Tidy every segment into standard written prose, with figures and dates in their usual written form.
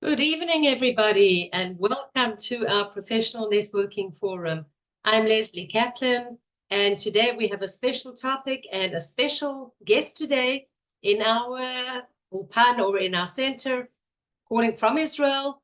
Good evening, everybody, and welcome to our professional networking forum. I'm Lesley Kaplan, and today we have a special topic and a special guest today in our Ulpan or in our center, calling from Israel.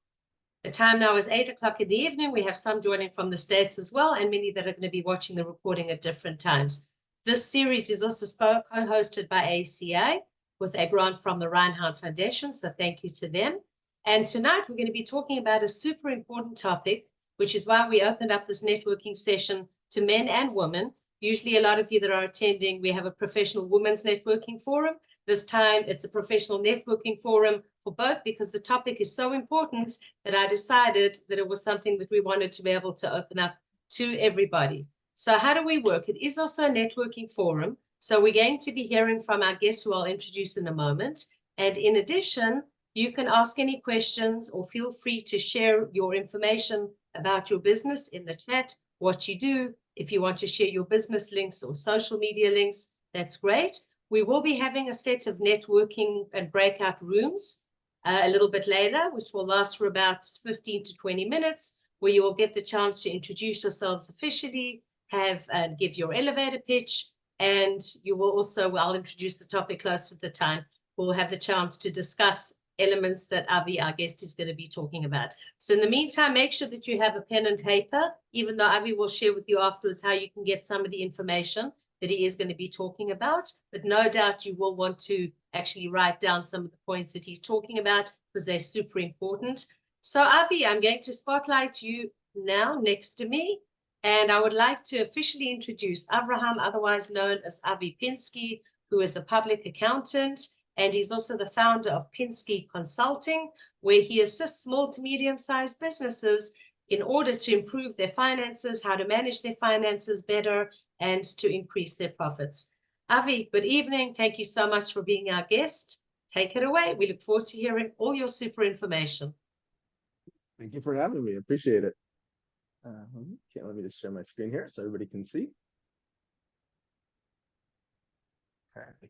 The time now is 8 o'clock in the evening. We have some joining from the States as well, and many that are going to be watching the recording at different times. This series is also co-hosted by ACA with a grant from the Reinhardt Foundation, so thank you to them. And tonight we're going to be talking about a super important topic, which is why we opened up this networking session to men and women. Usually a lot of you that are attending, we have a professional women's networking forum. This time it's a professional networking forum for both because the topic is so important that I decided that it was something that we wanted to be able to open up to everybody. So how do we work? It is also a networking forum. So we're going to be hearing from our guests who I'll introduce in a moment. And in addition, you can ask any questions or feel free to share your information about your business in the chat, what you do. If you want to share your business links or social media links, that's great. We will be having a set of networking and breakout rooms a little bit later, which will last for about 15 to 20 minutes, where you will get the chance to introduce yourselves officially, give your elevator pitch, and you will also, I'll introduce the topic close to the time, we'll have the chance to discuss elements that Avi, our guest, is going to be talking about. So in the meantime, make sure that you have a pen and paper, even though Avi will share with you afterwards how you can get some of the information that he is going to be talking about. But no doubt you will want to actually write down some of the points that he's talking about because they're super important. So Avi, I'm going to spotlight you now next to me. And I would like to officially introduce Avraham, otherwise known as Avi Pinsky, who is a public accountant. And he's also the founder of Pinsky Consulting, where he assists small to medium-sized businesses in order to improve their finances, how to manage their finances better, and to increase their profits. Avi, good evening. Thank you so much for being our guest. Take it away. We look forward to hearing all your super information. Thank you for having me. Appreciate it. Let me just share my screen here so everybody can see. Okay.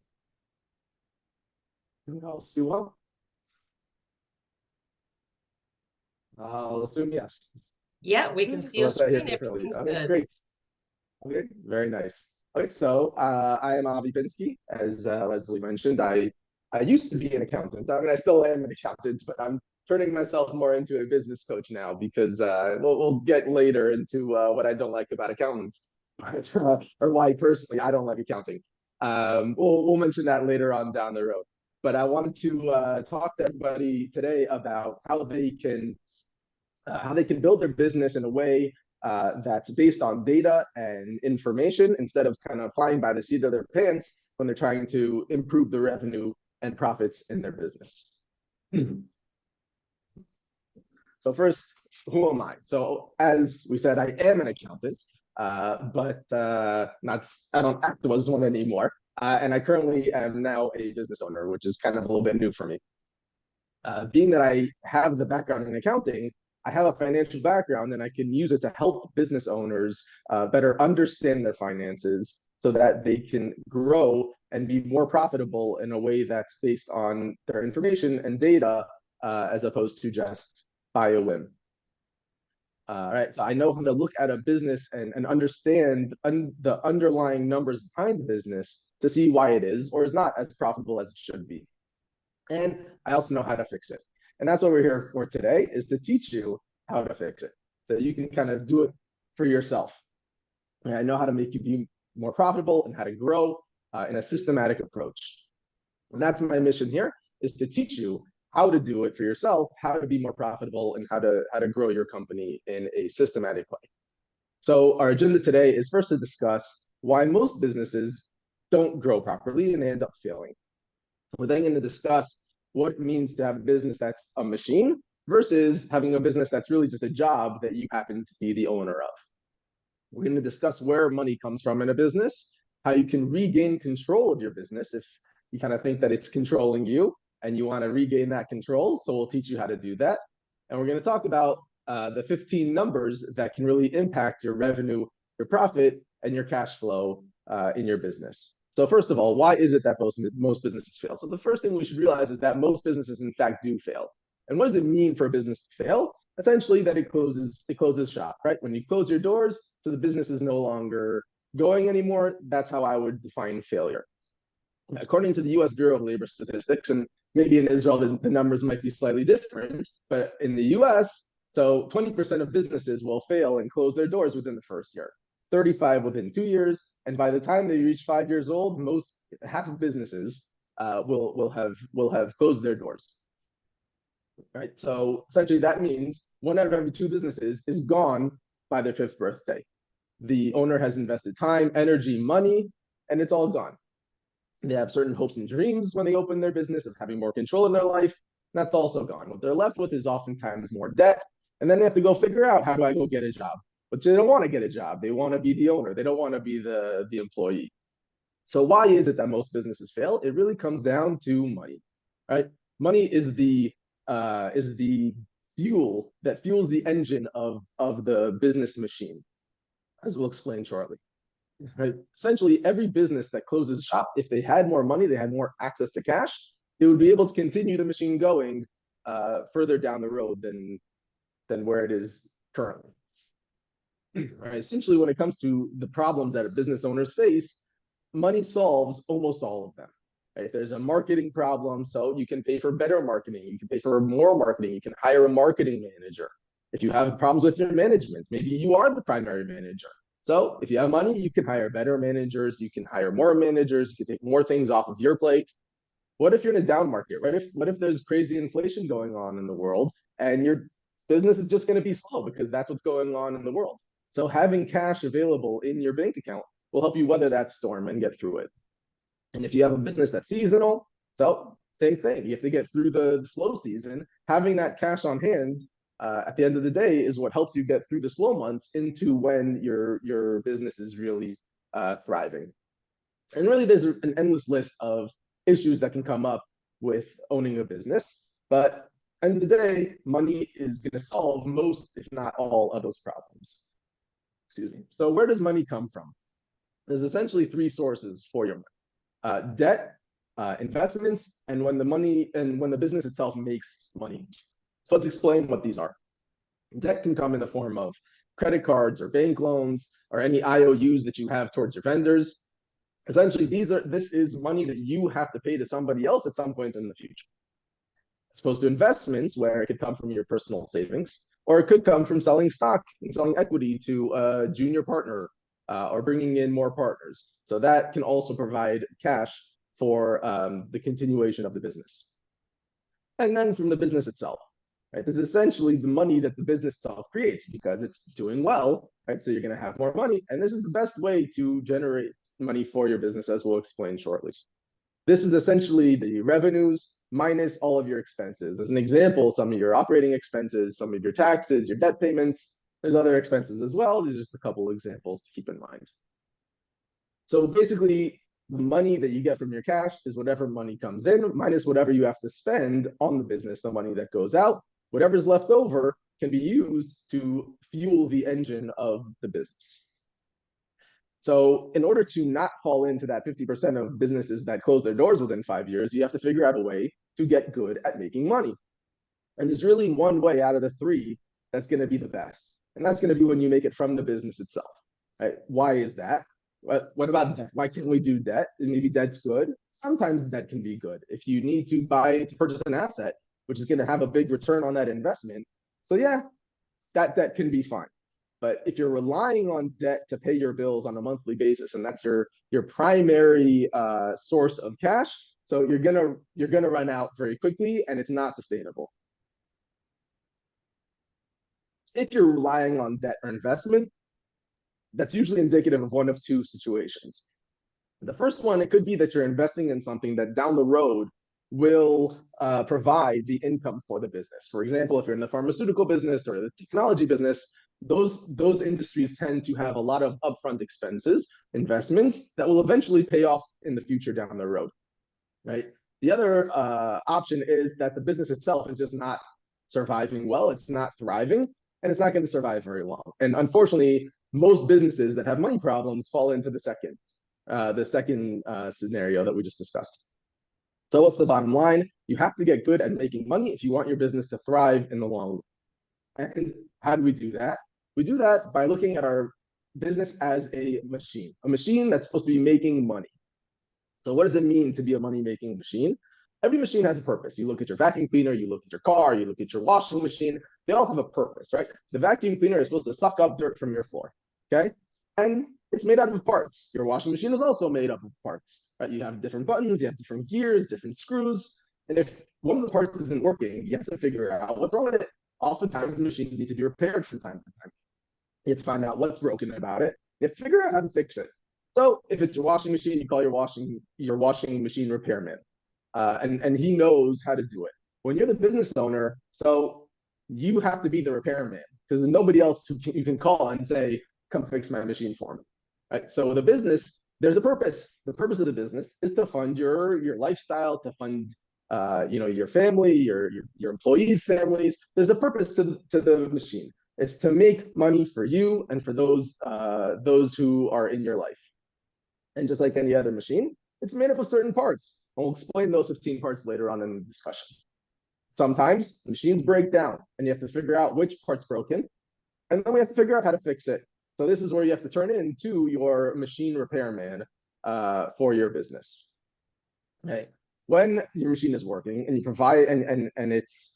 Can you all see well? I'll assume yes. Yeah, we can see your screen. Everything's good. Great. Okay, very nice. Okay, so I am Avi Pinsky, as Lesley mentioned. I used to be an accountant. I mean, I still am an accountant, but I'm turning myself more into a business coach now because we'll get later into what I don't like about accountants, or why personally I don't like accounting. We'll mention that later on down the road. But I wanted to talk to everybody today about how they can build their business in a way that's based on data and information instead of kind of flying by the seat of their pants when they're trying to improve the revenue and profits in their business. So first, who am I? So as we said, I am an accountant, but I don't act as one anymore. And I currently am now a business owner, which is kind of a little bit new for me. Being that I have the background in accounting, I have a financial background and I can use it to help business owners better understand their finances so that they can grow and be more profitable in a way that's based on their information and data as opposed to just by a whim. All right, so I know how to look at a business and understand the underlying numbers behind the business to see why it is or is not as profitable as it should be. And I also know how to fix it. And that's what we're here for today, is to teach you how to fix it so you can kind of do it for yourself. And I know how to make you be more profitable and how to grow in a systematic approach. And that's my mission here, is to teach you how to do it for yourself, how to be more profitable, and how to grow your company in a systematic way. So our agenda today is first to discuss why most businesses don't grow properly and they end up failing. We're then going to discuss what it means to have a business that's a machine versus having a business that's really just a job that you happen to be the owner of. We're going to discuss where money comes from in a business, how you can regain control of your business if you kind of think that it's controlling you and you want to regain that control. So we'll teach you how to do that. And we're going to talk about the 15 numbers that can really impact your revenue, your profit, and your cash flow in your business. So first of all, why is it that most businesses fail? So the first thing we should realize is that most businesses, in fact, do fail. And what does it mean for a business to fail? Essentially, that it closes shop, right? When you close your doors, so the business is no longer going anymore. That's how I would define failure. According to the US Bureau of Labor Statistics, and maybe in Israel, the numbers might be slightly different, but in the US, so 20% of businesses will fail and close their doors within the first year, 35 within 2 years, and by the time they reach 5 years old, half of businesses will have closed their doors. Right, so essentially that means 1 out of every 2 businesses is gone by their 5th birthday. The owner has invested time, energy, money, and it's all gone. They have certain hopes and dreams when they open their business of having more control in their life. That's also gone. What they're left with is oftentimes more debt. And then they have to go figure out, how do I go get a job? But they don't want to get a job. They want to be the owner. They don't want to be the employee. So why is it that most businesses fail? It really comes down to money, right? Money is the fuel that fuels the engine of the business machine, as we'll explain shortly. Right? Essentially, every business that closes shop, if they had more money, they had more access to cash, they would be able to continue the machine going further down the road than where it is currently. Right? Essentially, when it comes to the problems that business owners face, money solves almost all of them. Right? If there's a marketing problem, so you can pay for better marketing, you can pay for more marketing, you can hire a marketing manager. If you have problems with your management, maybe you are the primary manager. So if you have money, you can hire better managers, you can hire more managers, you can take more things off of your plate. What if you're in a down market, right? What if there's crazy inflation going on in the world and your business is just going to be slow because that's what's going on in the world? So having cash available in your bank account will help you weather that storm and get through it. And if you have a business that's seasonal, so same thing. You have to get through the slow season. Having that cash on hand at the end of the day is what helps you get through the slow months into when your business is really thriving. And really, there's an endless list of issues that can come up with owning a business. But at the end of the day, money is going to solve most, if not all, of those problems. Excuse me. So where does money come from? There's essentially 3 sources for your money: debt, investments, and when the business itself makes money. So let's explain what these are. Debt can come in the form of credit cards or bank loans or any IOUs that you have towards your vendors. Essentially, this is money that you have to pay to somebody else at some point in the future. As opposed to investments, where it could come from your personal savings, or it could come from selling stock and selling equity to a junior partner or bringing in more partners. So that can also provide cash for the continuation of the business. And then from the business itself. Right? This is essentially the money that the business itself creates because it's doing well, right? So you're going to have more money, and this is the best way to generate money for your business, as we'll explain shortly. This is essentially the revenues minus all of your expenses. As an example, some of your operating expenses, some of your taxes, your debt payments. There's other expenses as well. These are just a couple of examples to keep in mind. So basically, the money that you get from your cash is whatever money comes in minus whatever you have to spend on the business, the money that goes out. Whatever's left over can be used to fuel the engine of the business. So in order to not fall into that 50% of businesses that close their doors within 5 years, you have to figure out a way to get good at making money. And there's really one way out of the 3 that's going to be the best. And that's going to be when you make it from the business itself. Right? Why is that? What about debt? Why can't we do debt? And maybe debt's good. Sometimes debt can be good. If you need to purchase an asset, which is going to have a big return on that investment. So yeah, that debt can be fine. But if you're relying on debt to pay your bills on a monthly basis, and that's your primary source of cash, so you're gonna run out very quickly, and it's not sustainable. If you're relying on debt or investment, that's usually indicative of one of 2 situations. The first one, it could be that you're investing in something that down the road will provide the income for the business. For example, if you're in the pharmaceutical business or the technology business, those industries tend to have a lot of upfront expenses, investments that will eventually pay off in the future down the road, right? The other option is that the business itself is just not surviving well, it's not thriving, and it's not going to survive very long. And unfortunately, most businesses that have money problems fall into the second scenario that we just discussed. So what's the bottom line? You have to get good at making money if you want your business to thrive in the long run. And how do we do that? We do that by looking at our business as a machine that's supposed to be making money. So what does it mean to be a money-making machine? Every machine has a purpose. You look at your vacuum cleaner, you look at your car, you look at your washing machine. They all have a purpose, right? The vacuum cleaner is supposed to suck up dirt from your floor, okay? And it's made out of parts. Your washing machine is also made up of parts, right? You have different buttons, you have different gears, different screws. And if one of the parts isn't working, you have to figure out what's wrong with it. Oftentimes, the machines need to be repaired from time to time. You have to find out what's broken about it. You have to figure out how to fix it. So if it's your washing machine, you call your washing machine repairman, and he knows how to do it. When you're the business owner, so you have to be the repairman because nobody else you can call and say, "Come fix my machine for me." Right? So the business, there's a purpose. The purpose of the business is to fund your lifestyle, to fund your family, your employees' families. There's a purpose to the machine. It's to make money for you and for those who are in your life. And just like any other machine, it's made up of certain parts. And we'll explain those 15 parts later on in the discussion. Sometimes machines break down and you have to figure out which part's broken. And then we have to figure out how to fix it. So this is where you have to turn into your machine repairman for your business. Okay. When your machine is working and you provide and it's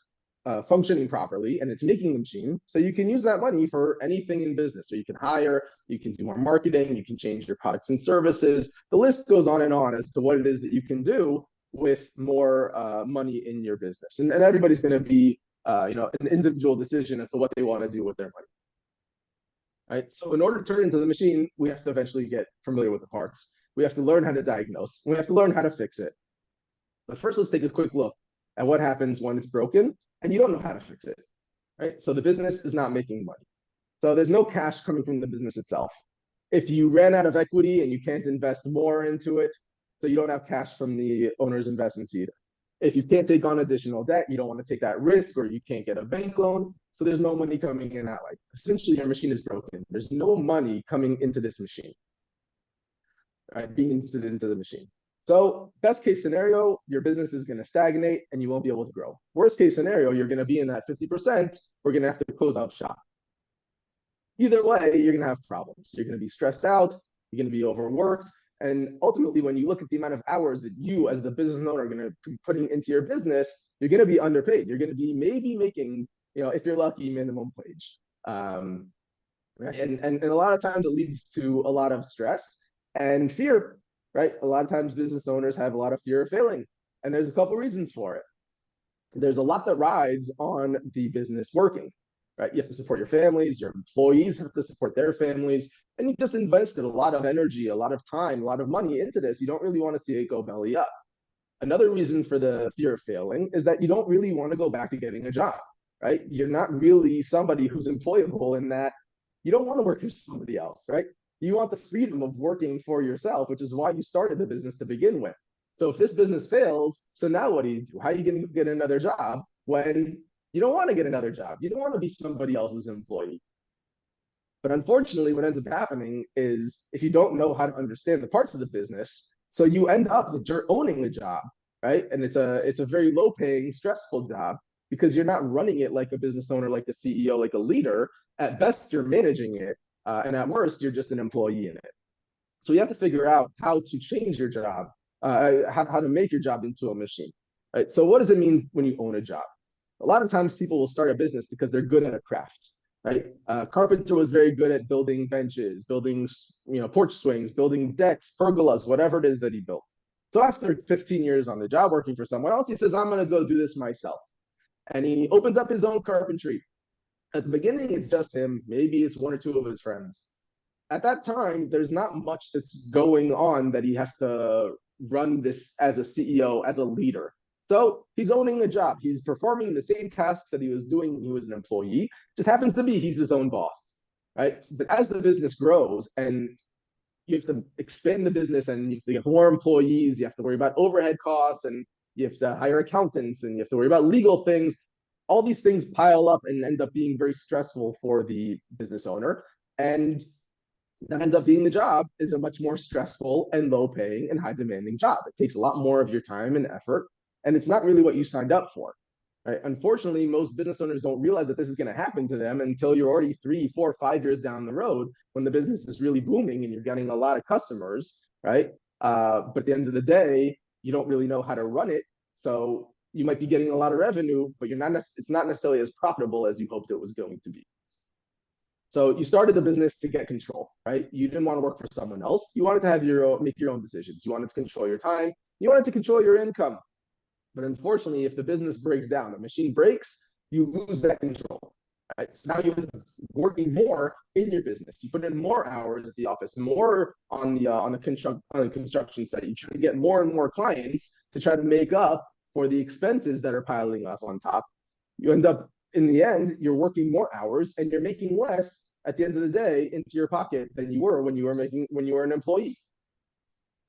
functioning properly and it's making the machine, so you can use that money for anything in business. So you can hire, you can do more marketing, you can change your products and services. The list goes on and on as to what it is that you can do with more money in your business. And everybody's going to be an individual decision as to what they want to do with their money. Right? So in order to turn into the machine, we have to eventually get familiar with the parts. We have to learn how to diagnose. We have to learn how to fix it. But first, let's take a quick look at what happens when it's broken and you don't know how to fix it, right? So the business is not making money. So there's no cash coming from the business itself. If you ran out of equity and you can't invest more into it, so you don't have cash from the owner's investments either. If you can't take on additional debt, you don't want to take that risk, or you can't get a bank loan, so there's no money coming in that way. Essentially, your machine is broken. There's no money coming into this machine, right? Being invested into the machine. So best case scenario, your business is going to stagnate and you won't be able to grow. Worst case scenario, you're going to be in that 50%. We're going to have to close out shop. Either way, you're going to have problems. You're going to be stressed out. You're going to be overworked. And ultimately, when you look at the amount of hours that you as the business owner are going to be putting into your business, you're going to be underpaid. You're going to be maybe making, if you're lucky, minimum wage. And a lot of times it leads to a lot of stress and fear. Right? A lot of times business owners have a lot of fear of failing, and there's a couple reasons for it. There's a lot that rides on the business working, right? You have to support your families, your employees have to support their families, and you just invested a lot of energy, a lot of time, a lot of money into this. You don't really want to see it go belly up. Another reason for the fear of failing is that you don't really want to go back to getting a job, right? You're not really somebody who's employable in that you don't want to work for somebody else, right? You want the freedom of working for yourself, which is why you started the business to begin with. So if this business fails, so now what do you do? How are you going to get another job when you don't want to get another job? You don't want to be somebody else's employee. But unfortunately, what ends up happening is if you don't know how to understand the parts of the business, so you end up with owning the job, right? And it's a very low-paying, stressful job because you're not running it like a business owner, like a CEO, like a leader. At best, you're managing it. And at worst, you're just an employee in it. So you have to figure out how to change your job, how to make your job into a machine. Right? So what does it mean when you own a job? A lot of times people will start a business because they're good at a craft. Right? Carpenter was very good at building benches, building porch swings, building decks, pergolas, whatever it is that he built. So after 15 years on the job working for someone else, he says, I'm going to go do this myself. And he opens up his own carpentry. At the beginning, it's just him. Maybe it's one or two of his friends. At that time, there's not much that's going on that he has to run this as a CEO, as a leader. So he's owning a job. He's performing the same tasks that he was doing when he was an employee. Just happens to be he's his own boss, right? But as the business grows and you have to expand the business and you have to get more employees, you have to worry about overhead costs, and you have to hire accountants, and you have to worry about legal things. All these things pile up and end up being very stressful for the business owner. And that ends up being the job is a much more stressful and low paying and high demanding job. It takes a lot more of your time and effort, and it's not really what you signed up for. Right? Unfortunately, most business owners don't realize that this is going to happen to them until you're already 3, 4, 5 years down the road when the business is really booming and you're getting a lot of customers, right? But at the end of the day, you don't really know how to run it. So you might be getting a lot of revenue, but it's not necessarily as profitable as you hoped it was going to be. So you started the business to get control, right? You didn't want to work for someone else. You wanted to have make your own decisions. You wanted to control your time. You wanted to control your income. But unfortunately, if the business breaks down, the machine breaks, you lose that control. Right? So now you're working more in your business. You put in more hours at the office, more on the construction site. You try to get more and more clients to try to make up for the expenses that are piling up on top. You end up, in the end, you're working more hours and you're making less at the end of the day into your pocket than you were when you were an employee.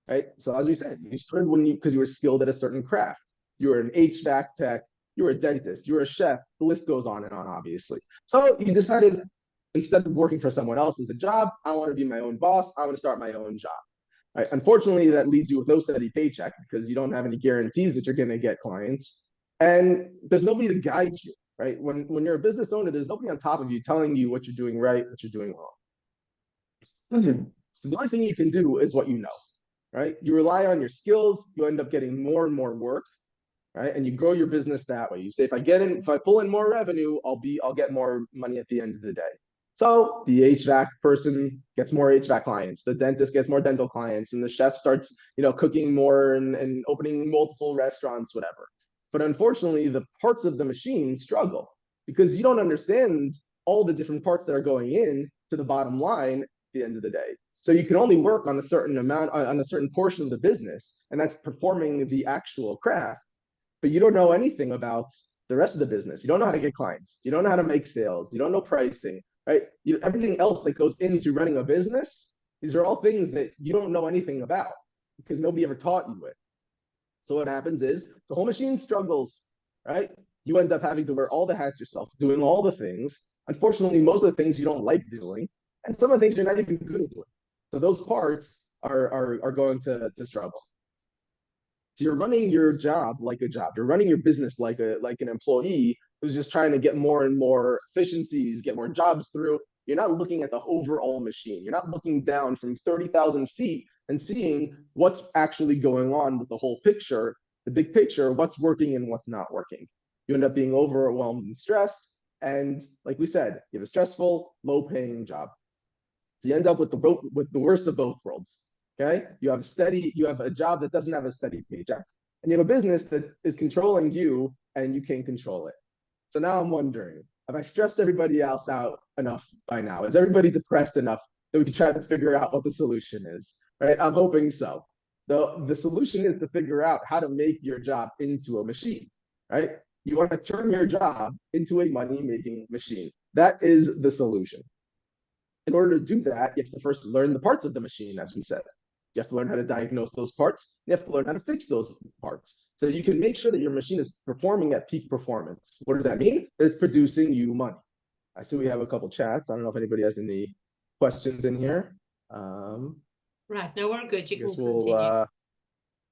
Right? So as we said, you started because you were skilled at a certain craft. You were an HVAC tech, you were a dentist, you were a chef, the list goes on and on, obviously. So you decided, instead of working for someone else as a job, I want to be my own boss, I want to start my own job. Right? Unfortunately, that leaves you with no steady paycheck because you don't have any guarantees that you're going to get clients. And there's nobody to guide you, right? When you're a business owner, there's nobody on top of you telling you what you're doing right, what you're doing wrong. So the only thing you can do is what you know, right? You rely on your skills, you end up getting more and more work, right? And you grow your business that way. You say, if I pull in more revenue, I'll get more money at the end of the day. So the HVAC person gets more HVAC clients, the dentist gets more dental clients, and the chef starts, cooking more and opening multiple restaurants, whatever. But unfortunately, the parts of the machine struggle because you don't understand all the different parts that are going in to the bottom line at the end of the day. So you can only work on a certain amount, on a certain portion of the business, and that's performing the actual craft. But you don't know anything about the rest of the business. You don't know how to get clients. You don't know how to make sales. You don't know pricing, right? Everything else that goes into running a business, these are all things that you don't know anything about because nobody ever taught you it. So what happens is the whole machine struggles, right? You end up having to wear all the hats yourself, doing all the things. Unfortunately, most of the things you don't like doing, and some of the things you're not even good at doing. So those parts are going to struggle. So you're running your job like a job. You're running your business like an employee who's just trying to get more and more efficiencies, get more jobs through. You're not looking at the overall machine. You're not looking down from 30,000 feet and seeing what's actually going on with the whole picture, the big picture, what's working and what's not working. You end up being overwhelmed and stressed. And like we said, you have a stressful, low-paying job. So you end up with the worst of both worlds. Okay, you have a job that doesn't have a steady paycheck, and you have a business that is controlling you, and you can't control it. So now I'm wondering, have I stressed everybody else out enough by now? Is everybody depressed enough that we can try to figure out what the solution is? Right? I'm hoping so. The solution is to figure out how to make your job into a machine. Right? You want to turn your job into a money-making machine. That is the solution. In order to do that, you have to first learn the parts of the machine, as we said. You have to learn how to diagnose those parts. You have to learn how to fix those parts so you can make sure that your machine is performing at peak performance. What does that mean? That it's producing you money. I see we have a couple chats. I don't know if anybody has any questions in here. Right, no, we're good. You can continue.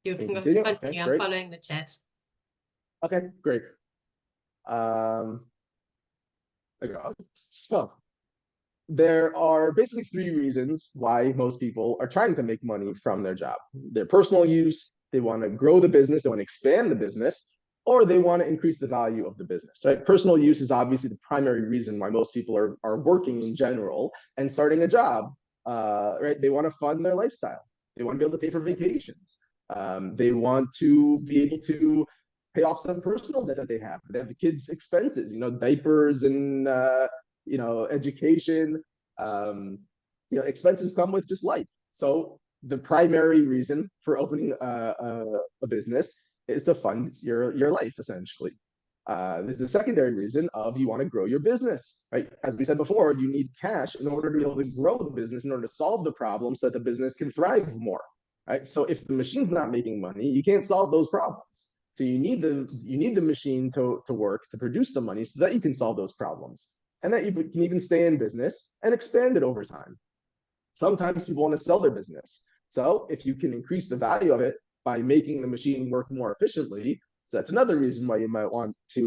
You can continue. continue. Okay, I'm great. following the chat. Okay, great. There we go. So there are basically 3 reasons why most people are trying to make money from their job. Their personal use, they want to grow the business, they want to expand the business, or they want to increase the value of the business, right? Personal use is obviously the primary reason why most people are working in general and starting a job, right? They want to fund their lifestyle. They want to be able to pay for vacations. They want to be able to pay off some personal debt that they have. They have the kids' expenses, diapers and education, expenses come with just life. So the primary reason for opening a business is to fund your life, essentially. There's a secondary reason of you want to grow your business, right? As we said before, you need cash in order to be able to grow the business, in order to solve the problem so that the business can thrive more, right? So if the machine's not making money, you can't solve those problems. So you need the machine to work, to produce the money so that you can solve those problems, and that you can even stay in business and expand it over time. Sometimes people want to sell their business. So if you can increase the value of it by making the machine work more efficiently, so that's another reason why you might want to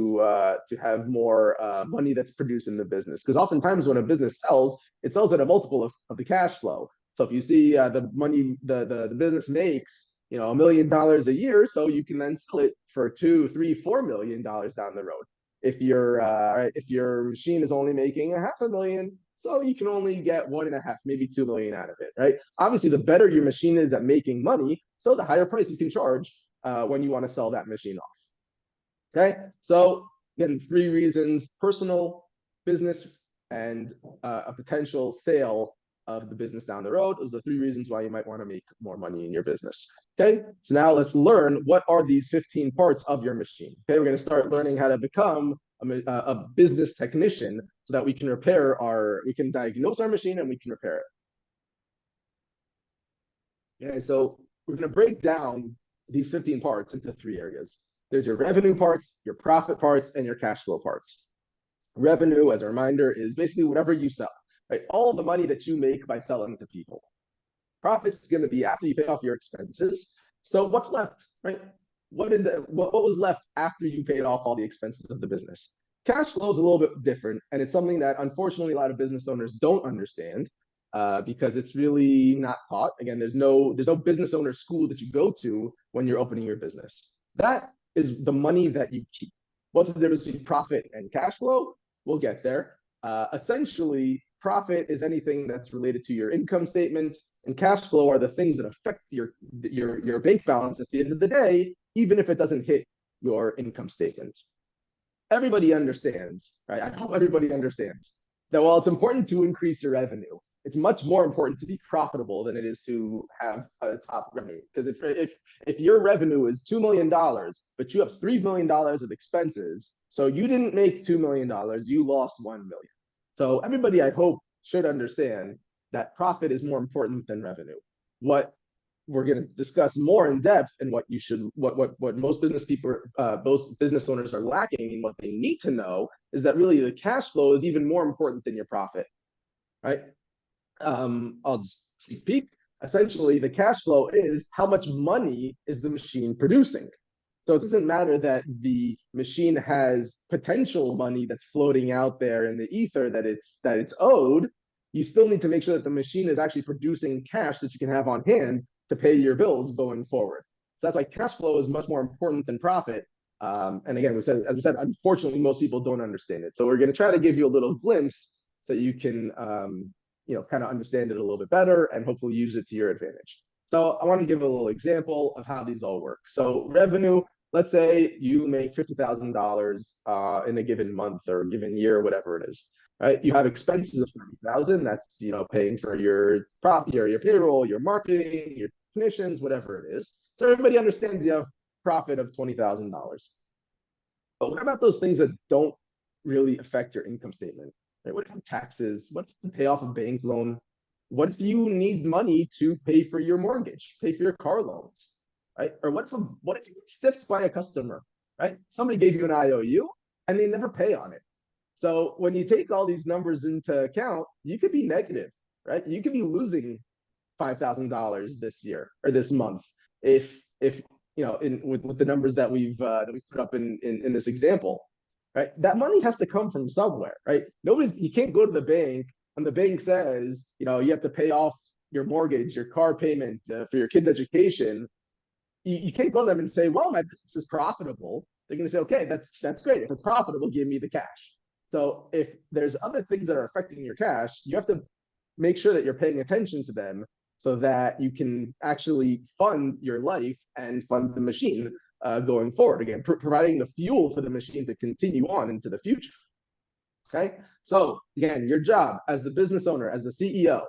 have more money that's produced in the business. Because oftentimes when a business sells, it sells at a multiple of the cash flow. So if you see the money the business makes, $1 million a year, so you can then sell it for $2, $3, $4 million down the road. If your machine is only making $500,000, so you can only get 1.5, maybe 2 million out of it, right? Obviously, the better your machine is at making money, so the higher price you can charge when you want to sell that machine off. Okay, so again, 3 reasons: personal, business, and a potential sale of the business down the road. Those are 3 reasons why you might want to make more money in your business. Okay, so now let's learn what are these 15 parts of your machine. Okay, we're going to start learning how to become a business technician so that we can we can diagnose our machine and we can repair it. Okay, so we're going to break down these 15 parts into 3 areas. There's your revenue parts, your profit parts, and your cash flow parts. Revenue, as a reminder, is basically whatever you sell, right? All the money that you make by selling to people. Profits is going to be after you pay off your expenses. So what's left, right? What was left after you paid off all the expenses of the business? Cash flow is a little bit different, and it's something that unfortunately a lot of business owners don't understand because it's really not taught. Again, there's no business owner school that you go to when you're opening your business. That is the money that you keep. What's the difference between profit and cash flow? We'll get there. Essentially, profit is anything that's related to your income statement, and cash flow are the things that affect your bank balance at the end of the day, even if it doesn't hit your income statement. Everybody understands, right? I hope everybody understands that while it's important to increase your revenue, it's much more important to be profitable than it is to have a top revenue. Because if your revenue is $2 million, but you have $3 million of expenses, so you didn't make $2 million, you lost $1 million. So everybody, I hope, should understand that profit is more important than revenue. What we're going to discuss more in depth and what most business people, most business owners are lacking and what they need to know is that really the cash flow is even more important than your profit, right? I'll just sneak peek. Essentially, the cash flow is how much money is the machine producing. So it doesn't matter that the machine has potential money that's floating out there in the ether that it's owed. You still need to make sure that the machine is actually producing cash that you can have on hand to pay your bills going forward. So that's why cash flow is much more important than profit. And again, as we said, unfortunately, most people don't understand it. So we're going to try to give you a little glimpse so you can kind of understand it a little bit better and hopefully use it to your advantage. So I want to give a little example of how these all work. So revenue, let's say you make $50,000 in a given month or a given year, whatever it is, right? You have expenses of $30,000. That's paying for your payroll, your marketing, your commissions, whatever it is. So everybody understands you have profit of $20,000. But what about those things that don't really affect your income statement? Right? What about taxes? What if you pay off a bank loan? What if you need money to pay for your mortgage, pay for your car loans, right? Or what if you get stiffed by a customer, right? Somebody gave you an IOU and they never pay on it. So when you take all these numbers into account, you could be negative, right? You could be losing $5,000 this year or this month if with the numbers that we've put up in this example, right? That money has to come from somewhere, right? You can't go to the bank and the bank says, you have to pay off your mortgage, your car payment for your kids' education. You can't go to them and say, well, my business is profitable. They're going to say, okay, that's great. If it's profitable, give me the cash. So if there's other things that are affecting your cash, you have to make sure that you're paying attention to them so that you can actually fund your life and fund the machine going forward. Again, providing the fuel for the machine to continue on into the future. Okay, so again, your job as the business owner, as the CEO,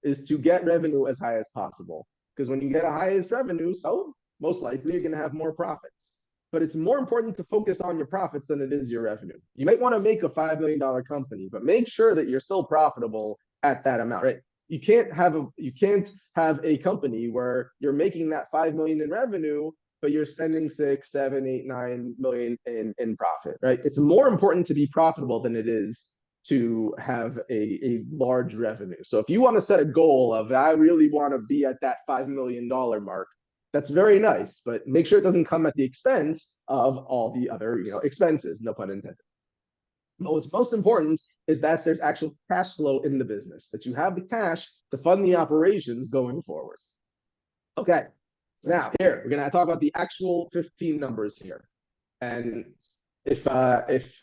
is to get revenue as high as possible. Because when you get a highest revenue, so most likely you're going to have more profits. But it's more important to focus on your profits than it is your revenue. You might want to make a $5 million company, but make sure that you're still profitable at that amount, right? You can't have a company where you're making that $5 million in revenue, but you're spending 6, 7, 8, 9 million in profit, right? It's more important to be profitable than it is to have a large revenue. So if you want to set a goal of, I really want to be at that $5 million mark, that's very nice, but make sure it doesn't come at the expense of all the other, expenses, no pun intended. But what's most important is that there's actual cash flow in the business, that you have the cash to fund the operations going forward. Okay, now here, we're gonna talk about the actual 15 numbers here. And if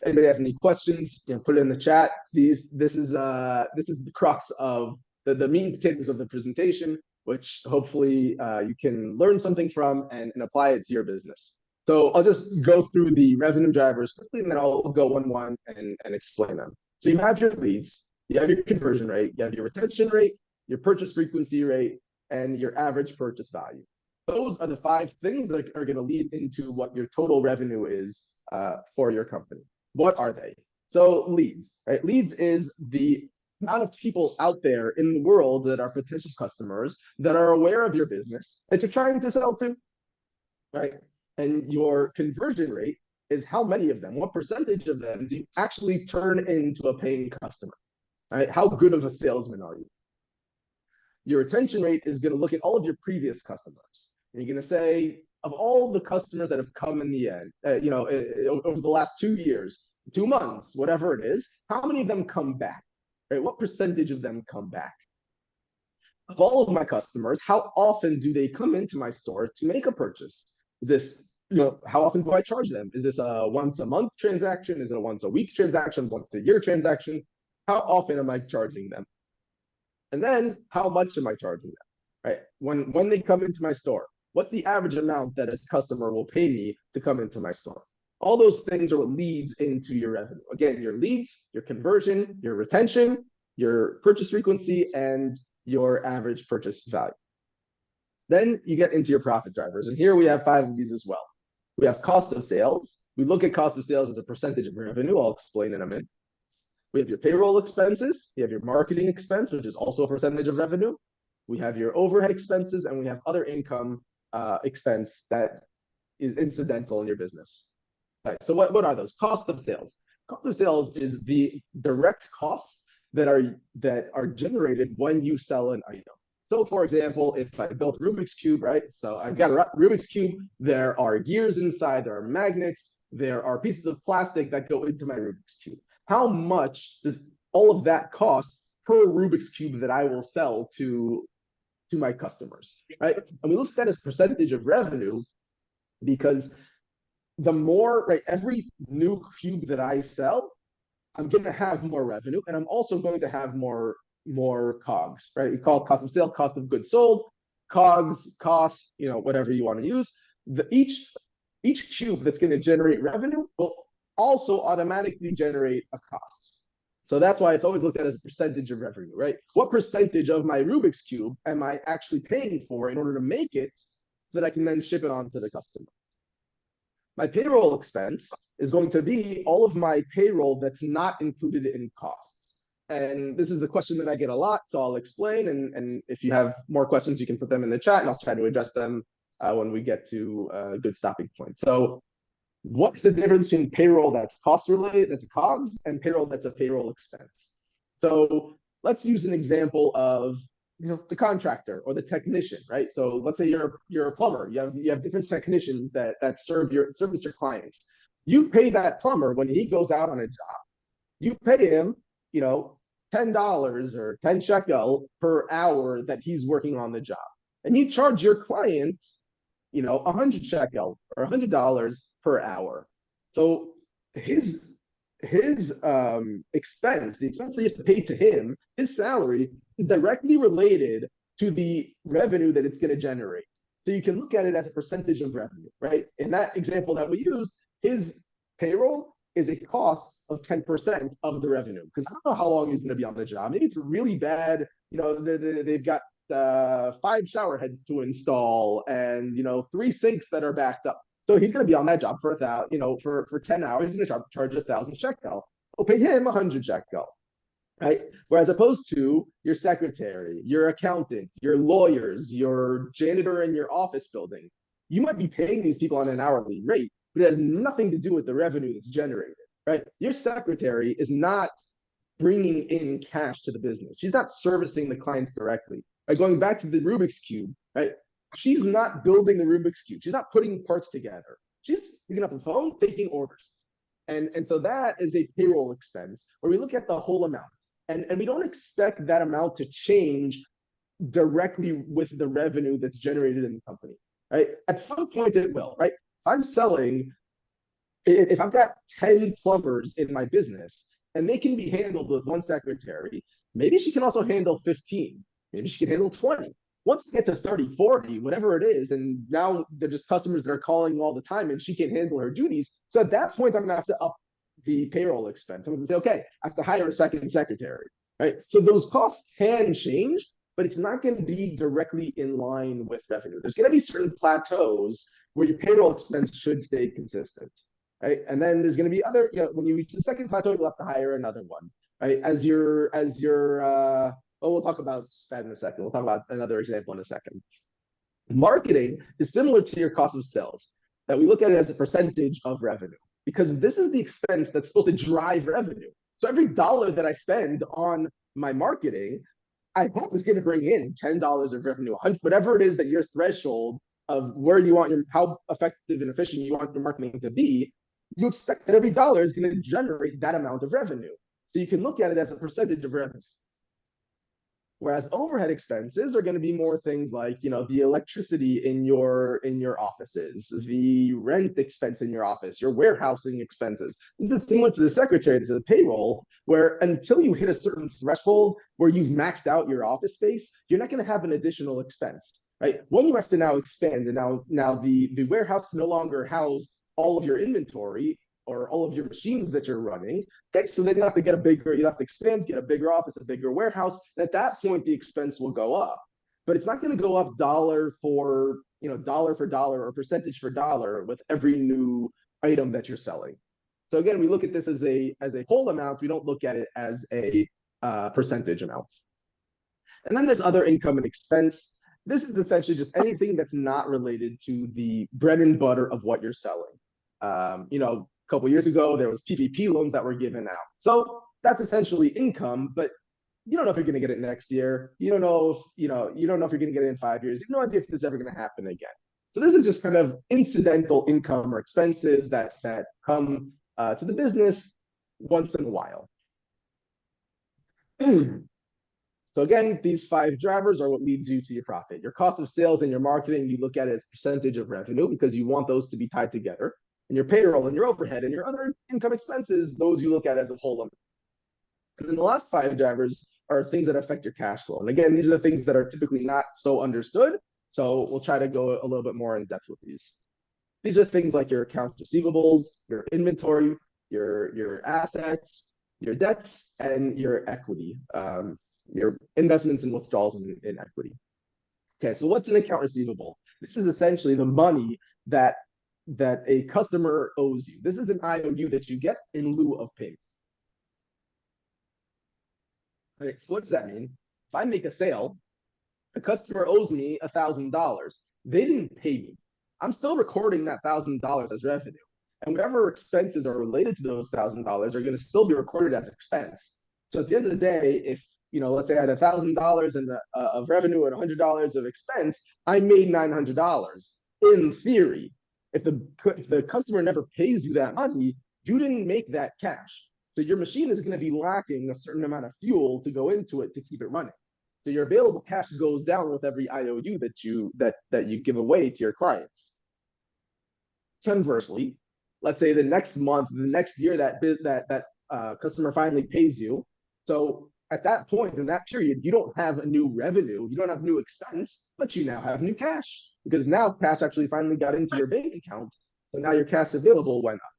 anybody has any questions, put it in the chat. This is the crux of the meat and potatoes of the presentation, which hopefully you can learn something from and apply it to your business. So I'll just go through the revenue drivers quickly, and then I'll go one and explain them. So you have your leads, you have your conversion rate, you have your retention rate, your purchase frequency rate, and your average purchase value. Those are the 5 things that are going to lead into what your total revenue is for your company. What are they? So leads, right? Leads is the amount of people out there in the world that are potential customers that are aware of your business that you're trying to sell to, right? And your conversion rate is how many of them, what percentage of them do you actually turn into a paying customer, right? How good of a salesman are you? Your retention rate is going to look at all of your previous customers. And you're going to say, of all the customers that have come in the end, over the last 2 years, 2 months, whatever it is, how many of them come back, right? What percentage of them come back? Of all of my customers, how often do they come into my store to make a purchase? Is this, how often do I charge them? Is this a once a month transaction? Is it a once a week transaction? Once a year transaction? How often am I charging them? And then how much am I charging them, right? When they come into my store, what's the average amount that a customer will pay me to come into my store? All those things are what leads into your revenue. Again, your leads, your conversion, your retention, your purchase frequency, and your average purchase value. Then you get into your profit drivers. And here we have 5 of these as well. We have cost of sales. We look at cost of sales as a percentage of revenue. I'll explain in a minute. We have your payroll expenses. You have your marketing expense, which is also a percentage of revenue. We have your overhead expenses, and we have other income expense that is incidental in your business. Right, so what are those? Cost of sales. Cost of sales is the direct costs that are generated when you sell an item. So for example, if I built Rubik's Cube, right? So I've got a Rubik's Cube, there are gears inside, there are magnets, there are pieces of plastic that go into my Rubik's Cube. How much does all of that cost per Rubik's Cube that I will sell to my customers, right? And we look at that as percentage of revenue because the more, right, every new cube that I sell, I'm going to have more revenue, and I'm also going to have more COGS, right? We call it cost of sale, cost of goods sold, COGS, costs, whatever you want to use. Each cube that's going to generate revenue will also automatically generate a cost. So that's why it's always looked at as a percentage of revenue, right? What percentage of my Rubik's Cube am I actually paying for in order to make it so that I can then ship it on to the customer? My payroll expense is going to be all of my payroll that's not included in costs. And this is a question that I get a lot, so I'll explain. And if you have more questions, you can put them in the chat, and I'll try to address them when we get to a good stopping point. So what's the difference between payroll that's cost related, that's a COGS, and payroll that's a payroll expense? So let's use an example of the contractor or the technician, right? So let's say you're a plumber. You have different technicians that service your clients. You pay that plumber when he goes out on a job. You pay him, $10 or 10 shekel per hour that he's working on the job, and you charge your client, 100 shekel or $100 per hour. So his expense, the expense that you have to pay to him, his salary is directly related to the revenue that it's going to generate. So you can look at it as a percentage of revenue, right? In that example that we use, his payroll is a cost of 10% of the revenue, because I don't know how long he's going to be on the job. Maybe it's really bad. They've got 5 shower heads to install and 3 sinks that are backed up. So he's going to be on that job for 10 hours. He's going to charge 1,000 shekel. We'll pay him 100 shekel, right? Whereas opposed to your secretary, your accountant, your lawyers, your janitor in your office building, you might be paying these people on an hourly rate, but it has nothing to do with the revenue that's generated, right? Your secretary is not bringing in cash to the business. She's not servicing the clients directly. Right? Going back to the Rubik's Cube, right? She's not building the Rubik's Cube. She's not putting parts together. She's picking up the phone, taking orders. And so that is a payroll expense where we look at the whole amount. And we don't expect that amount to change directly with the revenue that's generated in the company, right? At some point it will, right? If I've got 10 plumbers in my business and they can be handled with one secretary, maybe she can also handle 15, maybe she can handle 20. Once you get to 30, 40, whatever it is, and now they're just customers that are calling all the time and she can't handle her duties. So at that point, I'm gonna have to up the payroll expense. I'm gonna say, okay, I have to hire a second secretary, right? So those costs can change, but it's not going to be directly in line with revenue. There's going to be certain plateaus where your payroll expense should stay consistent, right? And then there's going to be other, when you reach the second plateau, you'll have to hire another one, right? We'll talk about that in a second. We'll talk about another example in a second. Marketing is similar to your cost of sales, that we look at it as a percentage of revenue, because this is the expense that's supposed to drive revenue. So every dollar that I spend on my marketing, I hope is going to bring in $10 of revenue, whatever it is that your threshold of where you want how effective and efficient you want your marketing to be. You expect that every dollar is going to generate that amount of revenue. So you can look at it as a percentage of revenue. Whereas overhead expenses are going to be more things like, the electricity in your offices, the rent expense in your office, your warehousing expenses. Similar to the secretary, to the payroll, where until you hit a certain threshold where you've maxed out your office space, you're not going to have an additional expense, right? When you have to now expand, and now the warehouse can no longer house all of your inventory or all of your machines that you're running. Okay, so then you have to expand, get a bigger office, a bigger warehouse. And at that point, the expense will go up. But it's not going to go up dollar for dollar or percentage for dollar with every new item that you're selling. So again, we look at this as a whole amount. We don't look at it as a percentage amount. And then there's other income and expense. This is essentially just anything that's not related to the bread and butter of what you're selling. A couple of years ago, there was PPP loans that were given out. So that's essentially income, but you don't know if you're going to get it next year. You don't know if you don't know if you're going to get it in 5 years. You have no idea if this is ever going to happen again. So this is just kind of incidental income or expenses that come to the business once in a while. So again, these 5 drivers are what leads you to your profit. Your cost of sales and your marketing, you look at it as percentage of revenue because you want those to be tied together. And your payroll and your overhead and your other income expenses, those you look at as a whole amount. And then the last 5 drivers are things that affect your cash flow. And again, these are the things that are typically not so understood. So we'll try to go a little bit more in depth with these. These are things like your accounts receivables, your inventory, your assets, your debts, and your equity, your investments and withdrawals in equity. Okay, so what's an account receivable? This is essentially the money that a customer owes you. This is an IOU that you get in lieu of payment. All right, so what does that mean? If I make a sale, a customer owes me $1,000. They didn't pay me. I'm still recording that $1,000 as revenue. And whatever expenses are related to those $1,000 are going to still be recorded as expense. So at the end of the day, if let's say I had $1,000 of revenue and $100 of expense, I made $900 in theory. If the customer never pays you that money, you didn't make that cash. So your machine is going to be lacking a certain amount of fuel to go into it to keep it running. So your available cash goes down with every IOU that you give away to your clients. Conversely, let's say the next month, the next year that customer finally pays you. So at that point in that period, you don't have a new revenue, you don't have new expense, but you now have new cash because now cash actually finally got into your bank account. So now your cash available went up.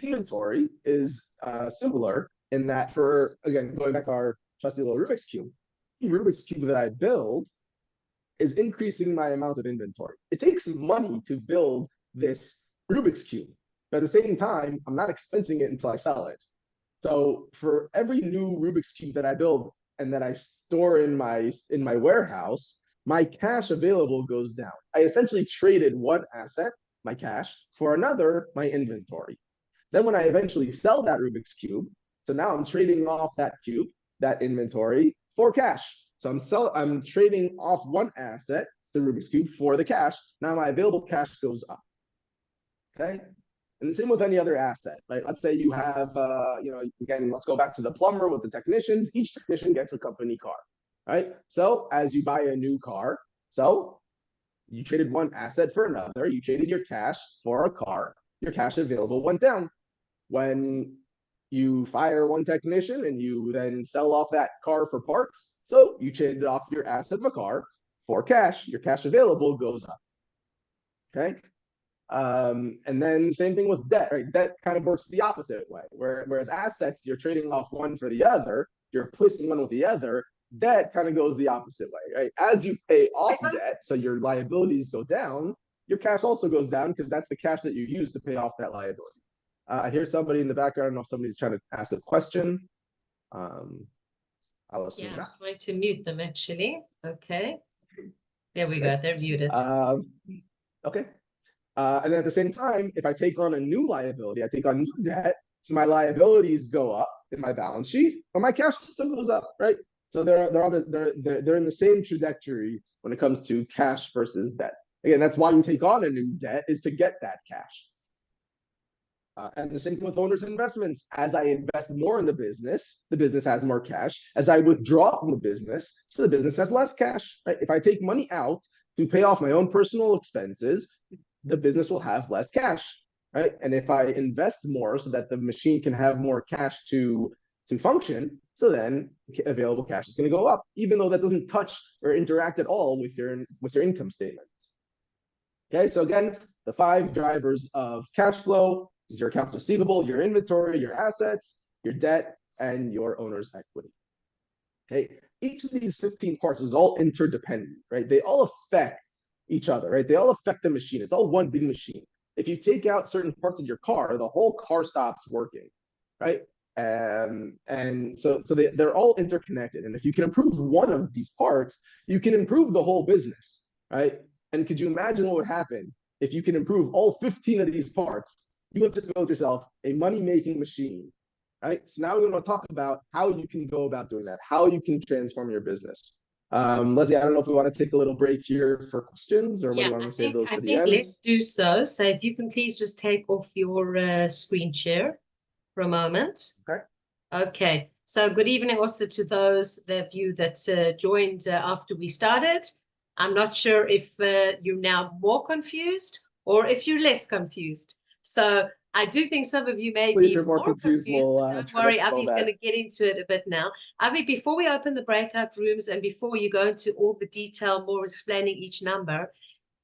Inventory is similar in that again, going back to our trusty little Rubik's Cube, the Rubik's Cube that I build is increasing my amount of inventory. It takes money to build this Rubik's Cube. But at the same time, I'm not expensing it until I sell it. So for every new Rubik's Cube that I build and that I store in my warehouse, my cash available goes down. I essentially traded one asset, my cash, for another, my inventory. Then when I eventually sell that Rubik's Cube, so now I'm trading off that cube, that inventory, for cash. So I'm trading off one asset, the Rubik's Cube, for the cash. Now my available cash goes up. Okay. And the same with any other asset, right? Let's say you have, again, let's go back to the plumber with the technicians. Each technician gets a company car, right? So as you buy a new car, so you traded one asset for another. You traded your cash for a car. Your cash available went down. When you fire one technician and you then sell off that car for parts, so you traded off your asset of a car for cash. Your cash available goes up. Okay. And then same thing with debt, right? Debt kind of works the opposite way. Whereas assets, you're trading off one for the other, you're replacing one with the other. Debt kind of goes the opposite way, right? As you pay off debt, so your liabilities go down, your cash also goes down because that's the cash that you use to pay off that liability. I hear somebody in the background. I don't know if somebody's trying to ask a question. I'll assume Yeah, not. I'm trying to mute them actually. Okay. There we go. They're muted. Okay. And then at the same time, if I take on a new liability, I take on new debt, so my liabilities go up in my balance sheet, but my cash also goes up, right? So they're in the same trajectory when it comes to cash versus debt. Again, that's why you take on a new debt, is to get that cash. And the same with owners' investments. As I invest more in the business has more cash. As I withdraw from the business, so the business has less cash, right? If I take money out to pay off my own personal expenses, the business will have less cash, right? And if I invest more so that the machine can have more cash to function, so then available cash is going to go up, even though that doesn't touch or interact at all with your income statement. Okay, so again, the 5 drivers of cash flow is your accounts receivable, your inventory, your assets, your debt, and your owner's equity. Okay, each of these 15 parts is all interdependent, right? They all affect each other, right? They all affect the machine. It's all one big machine. If you take out certain parts of your car, the whole car stops working, right? And so they're all interconnected. And if you can improve one of these parts, you can improve the whole business, right? And could you imagine what would happen if you can improve all 15 of these parts? You have just built yourself a money-making machine, right? So now we're going to talk about how you can go about doing that, how you can transform your business. Lesley, I don't know if we want to take a little break here for questions, or whether you want to save those for the end. Let's do so. So if you can please just take off your screen share for a moment. Okay. Okay. So good evening also to those of you that joined after we started. I'm not sure if you're now more confused or if you're less confused. So I do think some of you may be more confused. Don't worry, Avi's going to get into it a bit now. Avi, before we open the breakout rooms and before you go into all the detail, more explaining each number,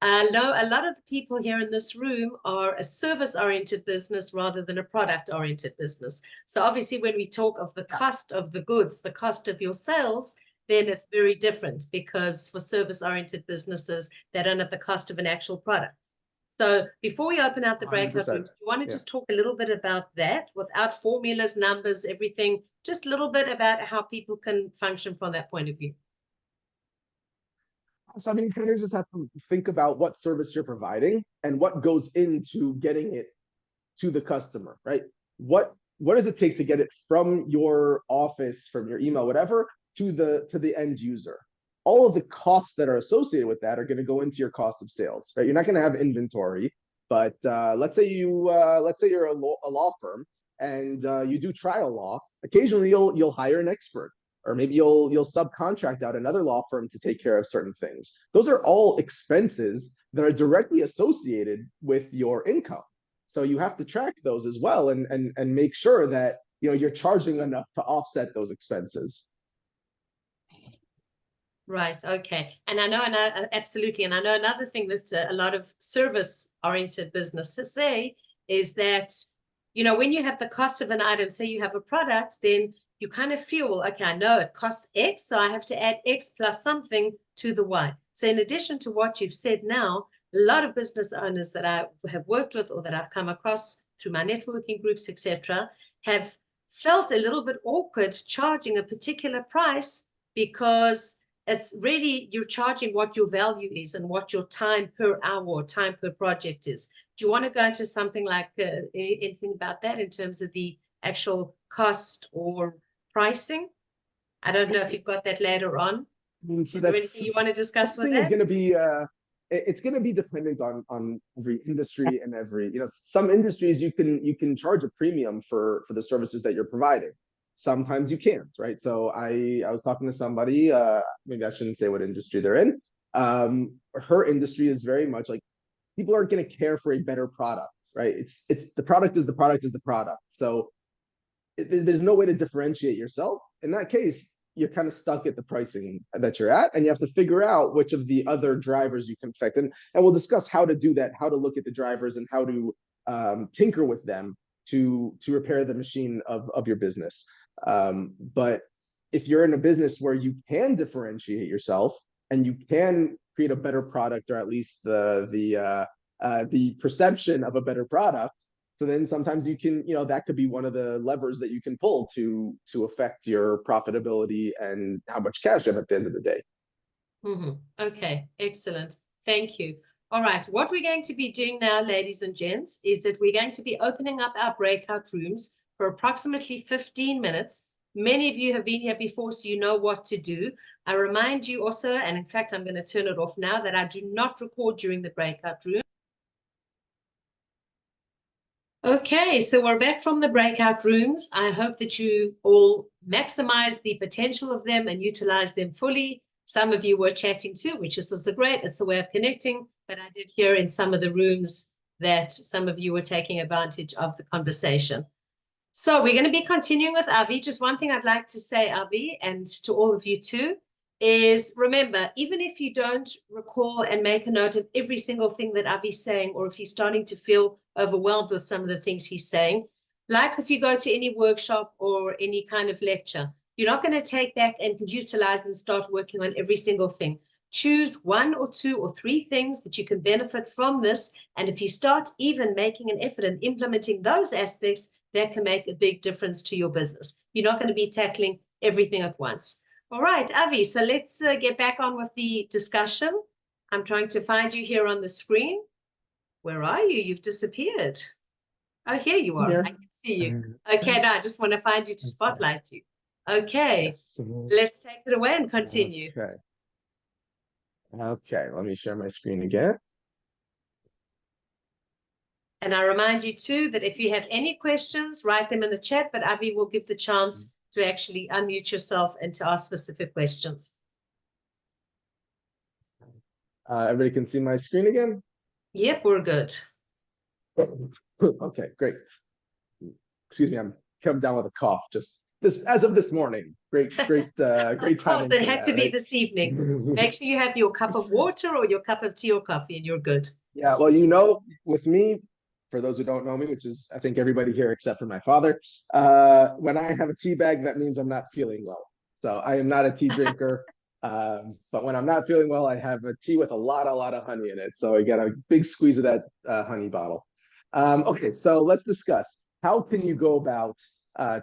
I know a lot of the people here in this room are a service-oriented business rather than a product-oriented business. So obviously when we talk of the cost of the goods, the cost of your sales, then it's very different, because for service-oriented businesses, they don't have the cost of an actual product. So before we open out the breakout rooms, do you want to just talk a little bit about that without formulas, numbers, everything, just a little bit about how people can function from that point of view? So I mean, you just have to think about what service you're providing and what goes into getting it to the customer, right? What does it take to get it from your office, from your email, whatever, to the end user? All of the costs that are associated with that are going to go into your cost of sales, right? You're not going to have inventory, but let's say you're a law firm and you do trial law. Occasionally, you'll hire an expert, or maybe you'll subcontract out another law firm to take care of certain things. Those are all expenses that are directly associated with your income. So you have to track those as well and make sure that you're charging enough to offset those expenses. Right. Okay. And I know, absolutely. And I know another thing that a lot of service-oriented businesses say is that, when you have the cost of an item, say you have a product, then you kind of feel, well, okay, I know it costs X, so I have to add X plus something to the Y. So in addition to what you've said now, a lot of business owners that I have worked with or that I've come across through my networking groups, etc., have felt a little bit awkward charging a particular price, because it's really, you're charging what your value is and what your time per hour or time per project is. Do you want to go into something like anything about that in terms of the actual cost or pricing? I don't know if you've got that later on. So Is there anything you want to discuss with pricing is that? going to be it's going to be dependent on every industry and every, you know, some industries you can charge a premium for the services that you're providing. Sometimes you can't, right? So I was talking to somebody, maybe I shouldn't say what industry they're in. Her industry is very much like people aren't going to care for a better product, right? It's the product is the product is the product. So there's no way to differentiate yourself. In that case, you're kind of stuck at the pricing that you're at, and you have to figure out which of the other drivers you can affect. And we'll discuss how to do that, how to look at the drivers, and how to tinker with them to repair the machine of your business. But if you're in a business where you can differentiate yourself and you can create a better product, or at least the perception of a better product, so then sometimes you can, you know, that could be one of the levers that you can pull to affect your profitability and how much cash you have at the end of the day. Okay, excellent. Thank you. All right, what we're going to be doing now, ladies and gents, is that we're going to be opening up our breakout rooms for approximately 15 minutes. Many of you have been here before, so you know what to do. I remind you also, and in fact, I'm going to turn it off now, that I do not record during the breakout room. Okay, so we're back from the breakout rooms. I hope that you all maximize the potential of them and utilize them fully. Some of you were chatting too, which is also great. It's a way of connecting, but I did hear in some of the rooms that some of you were taking advantage of the conversation. So we're going to be continuing with Avi. Just one thing I'd like to say, Avi, and to all of you too, is remember, even if you don't recall and make a note of every single thing that Avi's saying, or if you're starting to feel overwhelmed with some of the things he's saying, like if you go to any workshop or any kind of lecture, you're not going to take back and utilize and start working on every single thing. Choose 1 or 2 or 3 things that you can benefit from this. And if you start even making an effort in implementing those aspects, that can make a big difference to your business. You're not going to be tackling everything at once. All right, Avi, so let's get back on with the discussion. I'm trying to find you here on the screen. Where are you? You've disappeared. Oh, here you are. I can see you. Okay, now I just want to find you to spotlight you. Okay, Yes. let's take it away and continue. Okay, let me share my screen again. And I remind you too that if you have any questions, write them in the chat, but Avi will give the chance to actually unmute yourself and to ask specific questions. Everybody can see my screen again? Yep, we're good. Okay, great. Excuse me, I'm coming down with a cough just this as of this morning. Great timing. Of course, it had to be right? this evening. Make sure you have your cup of water or your cup of tea or coffee and you're good. Yeah, well, you know, with me, for those who don't know me, which is I think everybody here except for my father, when I have a tea bag, that means I'm not feeling well. So I am not a tea drinker. But when I'm not feeling well, I have a tea with a lot of honey in it. So I get a big squeeze of that honey bottle. Okay, so let's discuss how can you go about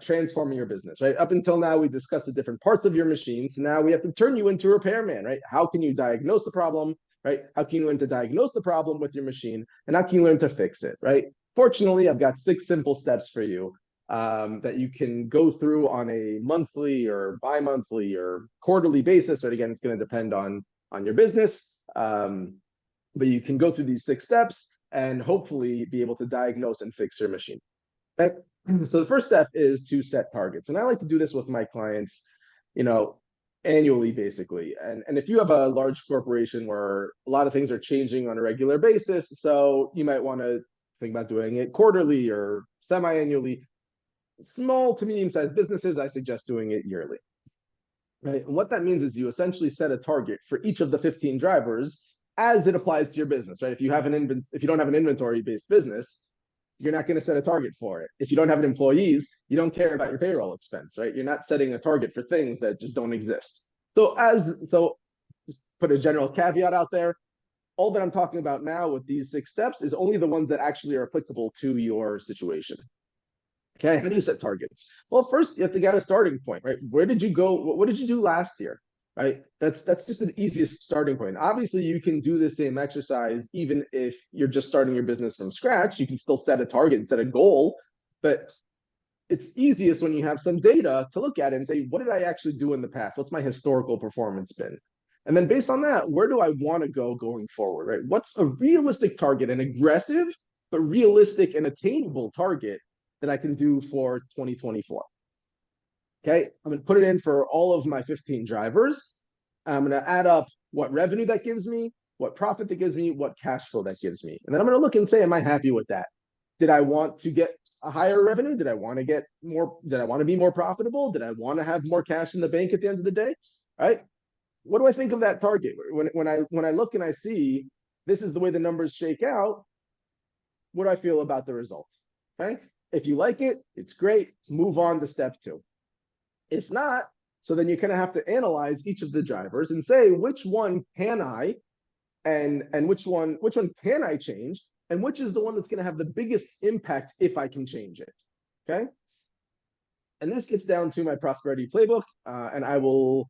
transforming your business, right? Up until now, we discussed the different parts of your machine. So now we have to turn you into a repairman, right? How can you diagnose the problem, right? How can you learn to diagnose the problem with your machine, and how can you learn to fix it, right? Fortunately, I've got 6 simple steps for you that you can go through on a monthly or bi-monthly or quarterly basis. Right? Again, it's going to depend on your business, but you can go through these 6 steps and hopefully be able to diagnose and fix your machine. Okay? So the first step is to set targets, and I like to do this with my clients, you know, annually, basically. And if you have a large corporation where a lot of things are changing on a regular basis, so you might want to think about doing it quarterly or semi-annually. Small to medium-sized businesses, I suggest doing it yearly. Right? And what that means is you essentially set a target for each of the 15 drivers as it applies to your business, right? If you don't have an inventory-based business, you're not going to set a target for it. If you don't have employees, you don't care about your payroll expense, right? You're not setting a target for things that just don't exist. So put a general caveat out there. All that I'm talking about now with these 6 steps is only the ones that actually are applicable to your situation. Okay, how do you set targets? Well, first you have to get a starting point, right? Where did you go? What did you do last year? right? That's just the easiest starting point. Obviously, you can do the same exercise even if you're just starting your business from scratch. You can still set a target and set a goal, but it's easiest when you have some data to look at it and say, what did I actually do in the past? What's my historical performance been? And then based on that, where do I want to go going forward, right? What's a realistic target, an aggressive, but realistic and attainable target that I can do for 2024? Okay, I'm going to put it in for all of my 15 drivers. I'm going to add up what revenue that gives me, what profit that gives me, what cash flow that gives me. And then I'm going to look and say, am I happy with that? Did I want to get a higher revenue? Did I want to get more? Did I want to be more profitable? Did I want to have more cash in the bank at the end of the day? Right? What do I think of that target? When I look and I see this is the way the numbers shake out, what do I feel about the result? Okay. If you like it, it's great. Move on to step 2. If not, so then you kind of have to analyze each of the drivers and say which one can I and which one can I change, and which is the one that's going to have the biggest impact if I can change it. Okay. And this gets down to my prosperity playbook, and I will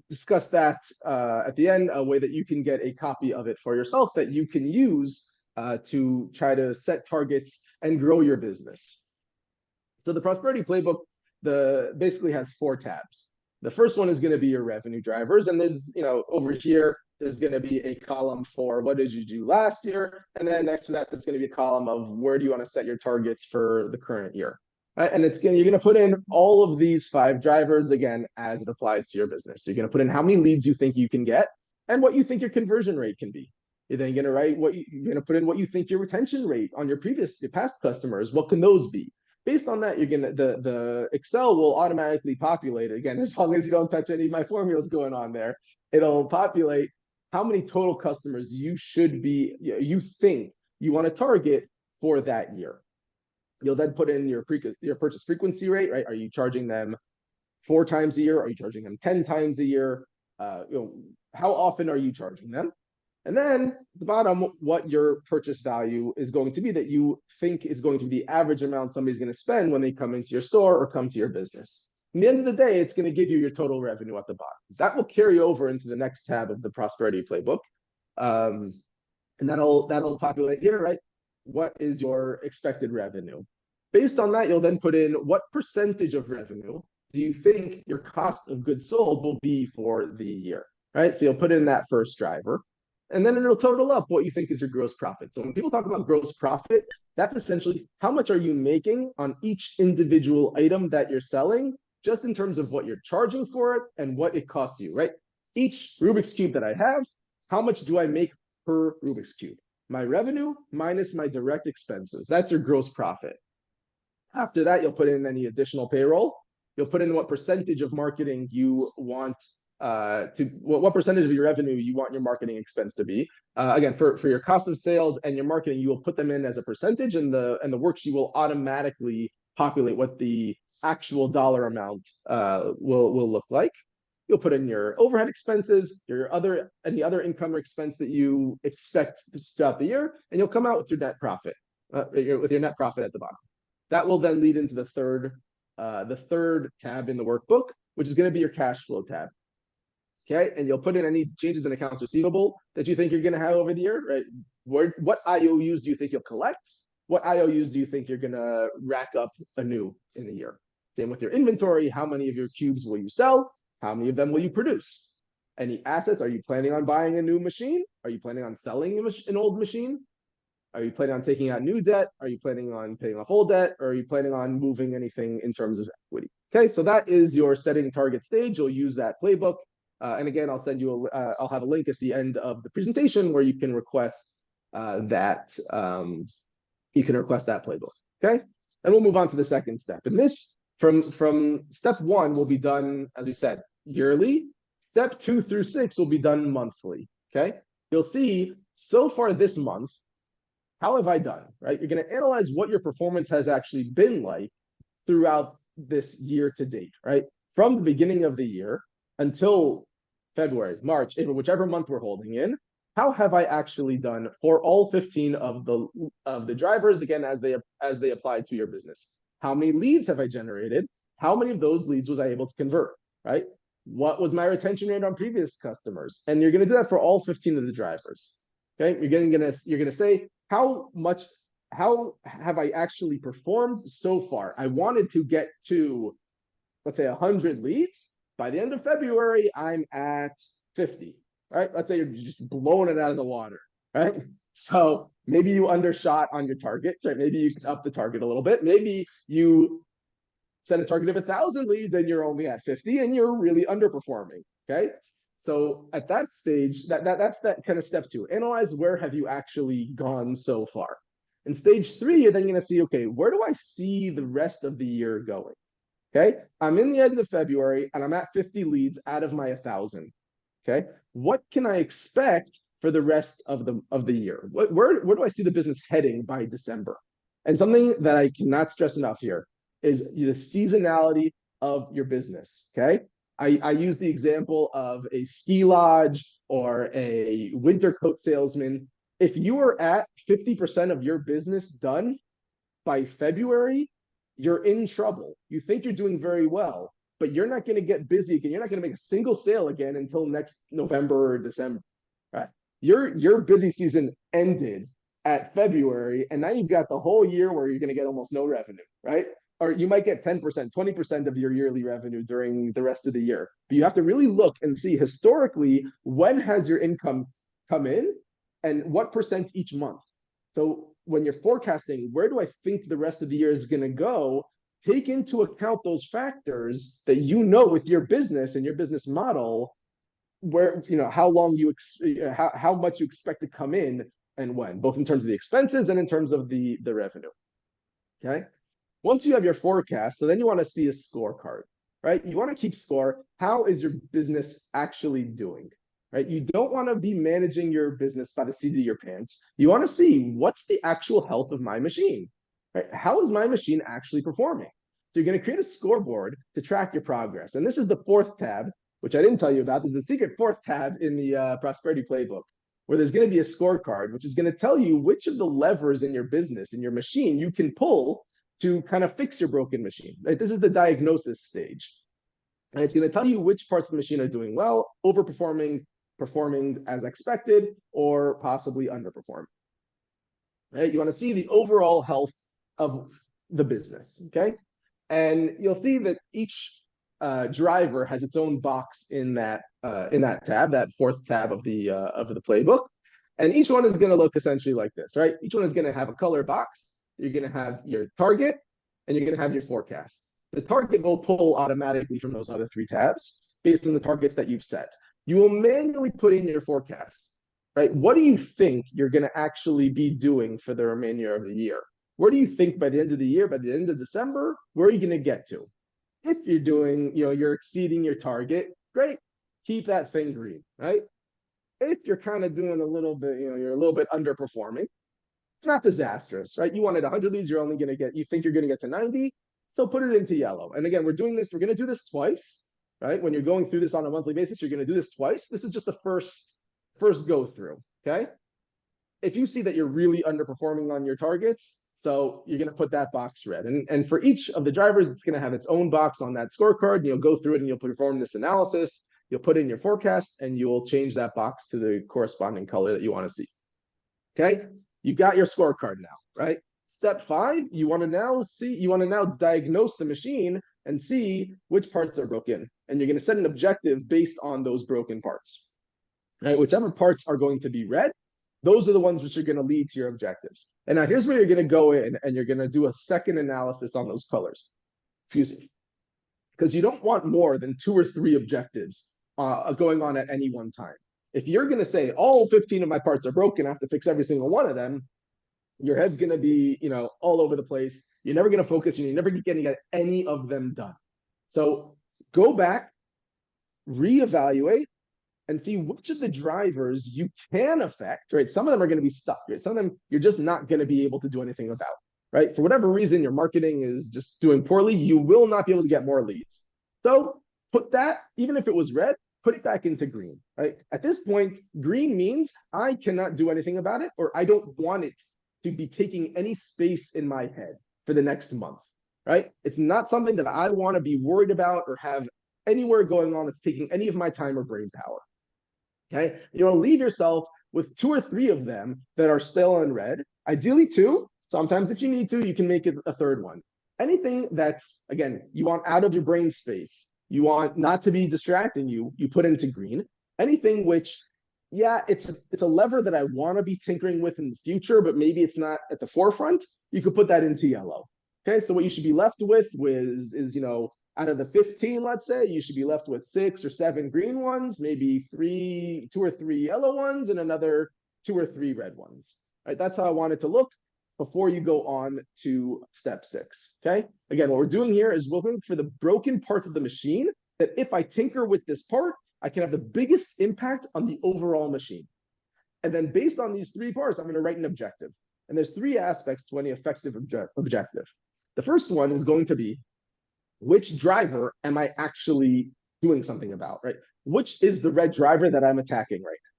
discuss that at the end, a way that you can get a copy of it for yourself that you can use to try to set targets and grow your business. So the prosperity playbook basically has 4 tabs. The first one is going to be your revenue drivers, and then over here there's going to be a column for what did you do last year, and then next to that there's going to be a column of where do you want to set your targets for the current year. Right? And you're going to put in all of these 5 drivers again as it applies to your business. So you're going to put in how many leads you think you can get and what you think your conversion rate can be. You're then going to write you're going to put in what you think your retention rate on your past customers, what can those be? Based on that, you're gonna the Excel will automatically populate again, as long as you don't touch any of my formulas going on there. It'll populate how many total customers you think you want to target for that year. You'll then put in your purchase frequency rate, right? Are you charging them 4 times a year? Are you charging them 10 times a year? How often are you charging them? And then at the bottom, what your purchase value is going to be that you think is going to be the average amount somebody's going to spend when they come into your store or come to your business. At the end of the day, it's going to give you your total revenue at the bottom. That will carry over into the next tab of the prosperity playbook. And that'll populate here, right? What is your expected revenue? Based on that, you'll then put in what percentage of revenue do you think your cost of goods sold will be for the year, right? So you'll put in that first driver. And then it'll total up what you think is your gross profit. So when people talk about gross profit, that's essentially how much are you making on each individual item that you're selling, just in terms of what you're charging for it and what it costs you, right? Each Rubik's Cube that I have, how much do I make per Rubik's Cube? My revenue minus my direct expenses. That's your gross profit. After that, you'll put in any additional payroll. You'll put in what percentage of marketing you want what percentage of your revenue you want your marketing expense to be. Again, for your cost of sales and your marketing, you will put them in as a percentage, and the worksheet will automatically populate what the actual dollar amount will look like. You'll put in your overhead expenses, any other income or expense that you expect throughout the year, and you'll come out with your net profit, with your net profit at the bottom. That will then lead into the third tab in the workbook, which is going to be your cash flow tab. Okay, and you'll put in any changes in accounts receivable that you think you're going to have over the year, right? What IOUs do you think you'll collect? What IOUs do you think you're going to rack up anew in a year? Same with your inventory. How many of your cubes will you sell? How many of them will you produce? Any assets? Are you planning on buying a new machine? Are you planning on selling an old machine? Are you planning on taking out new debt? Are you planning on paying off old debt? Or are you planning on moving anything in terms of equity? Okay, so that is your setting target stage. You'll use that playbook. And again, I'll send you I'll have a link at the end of the presentation where you can request that playbook. Okay, and we'll move on to the second step. And this from step 1 will be done, as we said, yearly. Step 2 through 6 will be done monthly. Okay, you'll see so far this month, how have I done? Right, you're going to analyze what your performance has actually been like throughout this year to date. Right, from the beginning of the year until February, March, April, whichever month we're holding in, how have I actually done for all 15 of the drivers, again, as they apply to your business? How many leads have I generated? How many of those leads was I able to convert, right? What was my retention rate on previous customers? And you're going to do that for all 15 of the drivers. Okay, you're gonna say how have I actually performed so far? I wanted to get to, let's say, 100 leads. By the end of February, I'm at 50. Right? Let's say you're just blowing it out of the water. Right? So maybe you undershot on your targets. Right? Maybe you up the target a little bit. Maybe you set a target of 1,000 leads and you're only at 50 and you're really underperforming. Okay. So at that stage, that's that kind of step two. Analyze where have you actually gone so far. In stage three, you're then going to see, okay, where do I see the rest of the year going? Okay. I'm in the end of February and I'm at 50 leads out of my 1,000. Okay. What can I expect for the rest of the year? Where do I see the business heading by December? And something that I cannot stress enough here is the seasonality of your business. Okay. I use the example of a ski lodge or a winter coat salesman. If you are at 50% of your business done by February, you're in trouble. You think you're doing very well, but you're not going to get busy again. You're not going to make a single sale again until next November or December. Right? Your busy season ended at February, and now you've got the whole year where you're going to get almost no revenue, right? Or you might get 10%, 20% of your yearly revenue during the rest of the year. But you have to really look and see historically, when has your income come in and what percent each month? So when you're forecasting, where do I think the rest of the year is going to go? Take into account those factors that you know with your business and your business model, where, how long how much you expect to come in and when, both in terms of the expenses and in terms of the revenue. Okay. Once you have your forecast, so then you want to see a scorecard, right? You want to keep score. How is your business actually doing, right? You don't want to be managing your business by the seat of your pants. You want to see what's the actual health of my machine, right? How is my machine actually performing? So you're going to create a scoreboard to track your progress. And this is the fourth tab, which I didn't tell you about. There's a secret fourth tab in the Prosperity Playbook, where there's going to be a scorecard, which is going to tell you which of the levers in your business, in your machine, you can pull to kind of fix your broken machine. Right? This is the diagnosis stage. And it's going to tell you which parts of the machine are doing well, overperforming, performing as expected, or possibly underperforming. Right? You want to see the overall health of the business. Okay. And you'll see that each driver has its own box in that tab, that fourth tab of the playbook. And each one is going to look essentially like this, right? Each one is going to have a color box. You're going to have your target, and you're going to have your forecast. The target will pull automatically from those other three tabs based on the targets that you've set. You will manually put in your forecast, right? What do you think you're going to actually be doing for the remainder of the year? Where do you think by the end of the year, by the end of December, where are you going to get to? If you're doing, you're exceeding your target, great. Keep that thing green, right? If you're kind of doing a little bit, you're a little bit underperforming, it's not disastrous, right? You wanted 100 leads, you're only going to get, you think you're going to get to 90, so put it into yellow. And again, we're going to do this twice, right? When you're going through this on a monthly basis, you're going to do this twice. This is just the first go through, okay? If you see that you're really underperforming on your targets, so you're going to put that box red. And for each of the drivers, it's going to have its own box on that scorecard. And you'll go through it and you'll perform this analysis. You'll put in your forecast and you will change that box to the corresponding color that you want to see. Okay, you got your scorecard now, right? Step 5, you want to now diagnose the machine and see which parts are broken. And you're going to set an objective based on those broken parts. Right? Whichever parts are going to be red, those are the ones which are going to lead to your objectives. And now here's where you're going to go in and you're going to do a second analysis on those colors. Excuse me. Because you don't want more than 2 or 3 objectives going on at any one time. If you're going to say all 15 of my parts are broken, I have to fix every single one of them, your head's going to be, all over the place. You're never going to focus. You're never going to get any of them done. So go back, reevaluate, and see which of the drivers you can affect, right? Some of them are going to be stuck, right? Some of them you're just not going to be able to do anything about, right? For whatever reason, your marketing is just doing poorly, you will not be able to get more leads. So put that, even if it was red, put it back into green, right? At this point, green means I cannot do anything about it, or I don't want it to be taking any space in my head for the next month, right? It's not something that I want to be worried about or have anywhere going on that's taking any of my time or brain power. Okay, you want to leave yourself with 2 or 3 of them that are still in red. Ideally 2. Sometimes if you need to, you can make it a 3rd one. Anything that's, again, you want out of your brain space, you want not to be distracting you, you put into green. Anything which, yeah, it's a lever that I want to be tinkering with in the future, but maybe it's not at the forefront, you could put that into yellow. Okay, so what you should be left with is out of the 15, let's say, you should be left with 6 or 7 green ones, maybe 2 or 3 yellow ones, and another 2 or 3 red ones. Right, that's how I want it to look before you go on to step 6. Okay, again, what we're doing here is looking for the broken parts of the machine that if I tinker with this part, I can have the biggest impact on the overall machine. And then based on these 3 parts, I'm going to write an objective. And there's 3 aspects to any effective objective. The first one is going to be, which driver am I actually doing something about, right? Which is the red driver that I'm attacking right now?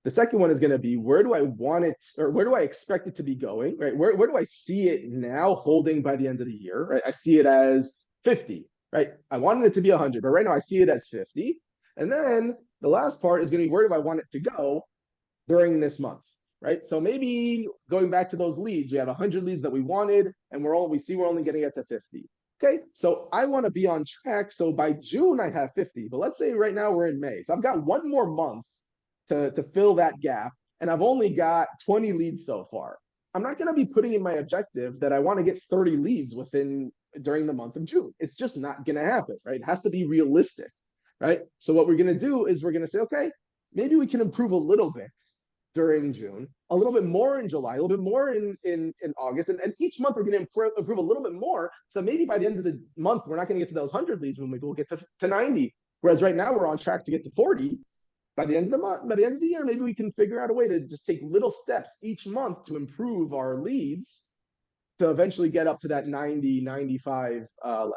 The second one is going to be, where do I want it, or where do I expect it to be going, right? Where do I see it now holding by the end of the year, right? I see it as 50, right? I wanted it to be 100, but right now I see it as 50. And then the last part is going to be, where do I want it to go during this month, right? So maybe going back to those leads, we have 100 leads that we wanted, and we're only getting it to 50. Okay, so I want to be on track. So by June, I have 50, but let's say right now we're in May. So I've got 1 more month to fill that gap, and I've only got 20 leads so far. I'm not going to be putting in my objective that I want to get 30 leads during the month of June. It's just not going to happen, right? It has to be realistic, right? So what we're going to do is we're going to say, okay, maybe we can improve a little bit during June, a little bit more in July, a little bit more in August, and each month we're going to improve a little bit more. So maybe by the end of the month, we're not going to get to those 100 leads, maybe we'll get to 90. Whereas right now we're on track to get to 40. By the end of the month, by the end of the year, maybe we can figure out a way to just take little steps each month to improve our leads to eventually get up to that 90, 95 level.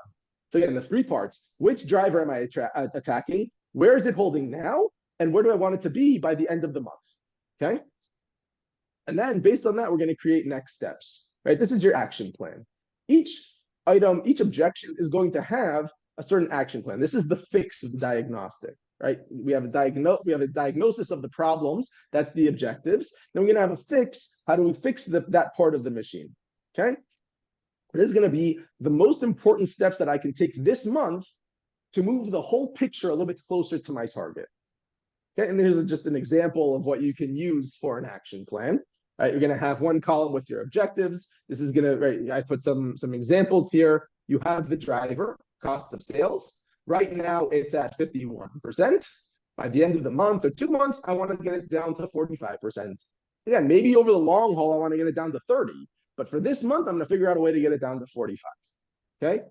So again, the 3 parts: which driver am I attacking? Where is it holding now? And where do I want it to be by the end of the month? Okay. And then based on that, we're going to create next steps, right? This is your action plan. Each item, each objection is going to have a certain action plan. This is the fix of the diagnostic, right? We have a diagnosis of the problems. That's the objectives. Then we're going to have a fix. How do we fix that part of the machine? Okay. This is going to be the most important steps that I can take this month to move the whole picture a little bit closer to my target. Okay, and there's just an example of what you can use for an action plan. Right, you're going to have 1 column with your objectives. This is going to, right, I put some examples here. You have the driver, cost of sales. Right now, it's at 51%. By the end of the month or 2 months, I want to get it down to 45%. Again, maybe over the long haul, I want to get it down to 30. But for this month, I'm going to figure out a way to get it down to 45. Okay.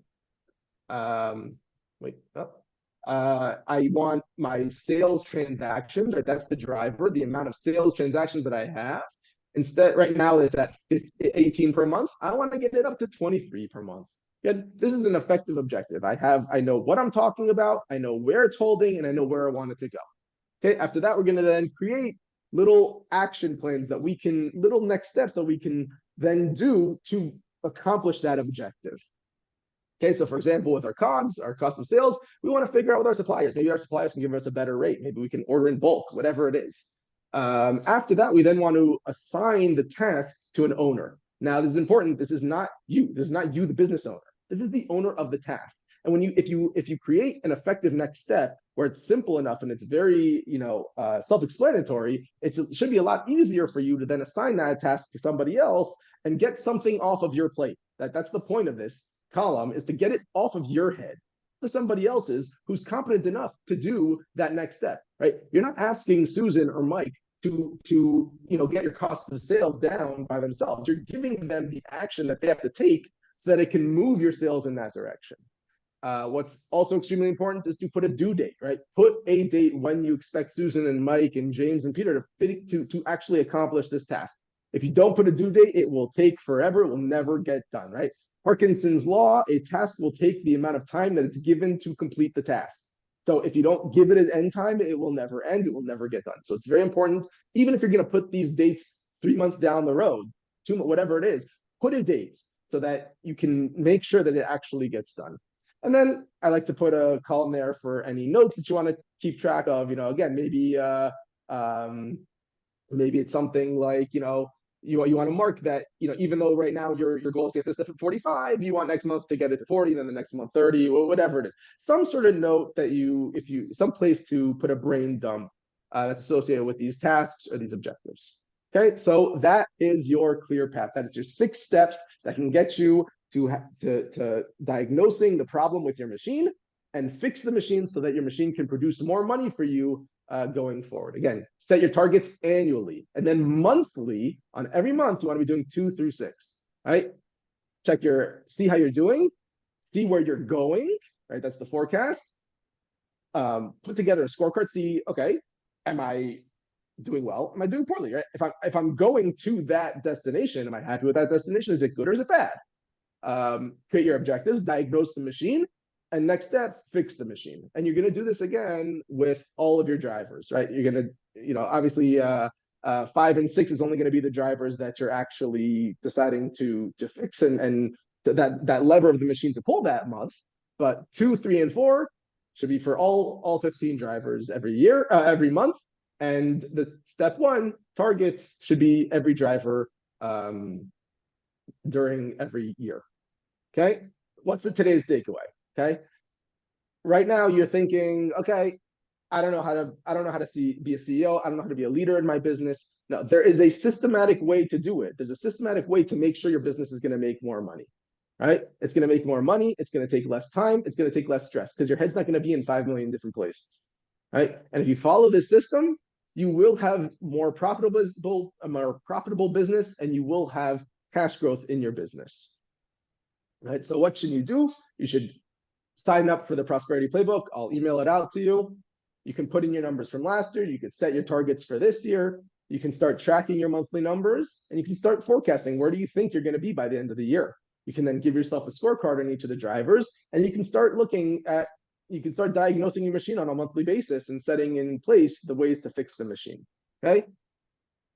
I want my sales transactions, right? That's the driver, the amount of sales transactions that I have. Instead, right now it's at 18 per month. I want to get it up to 23 per month. Again, this is an effective objective. I know what I'm talking about, I know where it's holding, and I know where I want it to go. Okay, after that, we're going to then create little action plans little next steps that we can then do to accomplish that objective. Okay, so for example, with our COGS, our cost of sales, we want to figure out with our suppliers. Maybe our suppliers can give us a better rate. Maybe we can order in bulk, whatever it is. After that, we then want to assign the task to an owner. Now, this is important. This is not you. This is not you, the business owner. This is the owner of the task. And if you create an effective next step where it's simple enough and it's very self-explanatory, it should be a lot easier for you to then assign that task to somebody else and get something off of your plate. That's the point of this column, is to get it off of your head to somebody else's who's competent enough to do that next step, right? You're not asking Susan or Mike to get your cost of sales down by themselves. You're giving them the action that they have to take so that it can move your sales in that direction. What's also extremely important is to put a due date, right? Put a date when you expect Susan and Mike and James and Peter to actually accomplish this task. If you don't put a due date, it will take forever. It will never get done, right? Parkinson's law, a task will take the amount of time that it's given to complete the task. So if you don't give it an end time, it will never end. It will never get done. So it's very important, even if you're going to put these dates 3 months down the road, whatever it is, put a date so that you can make sure that it actually gets done. And then I like to put a column there for any notes that you want to keep track of. Again, maybe it's something like, you want to mark that, even though right now your goal is to get this stuff at 45, you want next month to get it to 40, then the next month 30, or whatever it is. Some sort of note that some place to put a brain dump that's associated with these tasks or these objectives. Okay, so that is your clear path. That is your 6 steps that can get you to diagnosing the problem with your machine and fix the machine so that your machine can produce more money for you going forward. Again, set your targets annually, and then monthly. On every month, you want to be doing 2 through 6. Right? See how you're doing, see where you're going. Right? That's the forecast. Put together a scorecard. See, okay, am I doing well? Am I doing poorly? Right? If I'm going to that destination, am I happy with that destination? Is it good or is it bad? Create your objectives, diagnose the machine, and next steps, fix the machine. And you're going to do this again with all of your drivers, right? You're going to, obviously 5 and 6 is only going to be the drivers that you're actually deciding to fix and that lever of the machine to pull that month. But 2, 3, and 4 should be for all 15 drivers every month. And the step 1 targets should be every driver during every year. Okay, what's today's takeaway? Okay, right now you're thinking, okay, I don't know how to be a CEO. I don't know how to be a leader in my business. No, there is a systematic way to do it. There's a systematic way to make sure your business is going to make more money. Right? It's going to make more money. It's going to take less time. It's going to take less stress because your head's not going to be in 5 million different places. Right? And if you follow this system, you will have more profitable business, and you will have cash growth in your business. Right? So what should you do? You should sign up for the Prosperity Playbook. I'll email it out to you. You can put in your numbers from last year. You can set your targets for this year. You can start tracking your monthly numbers, and you can start forecasting where do you think you're going to be by the end of the year. You can then give yourself a scorecard on each of the drivers, and you can start diagnosing your machine on a monthly basis and setting in place the ways to fix the machine. Okay?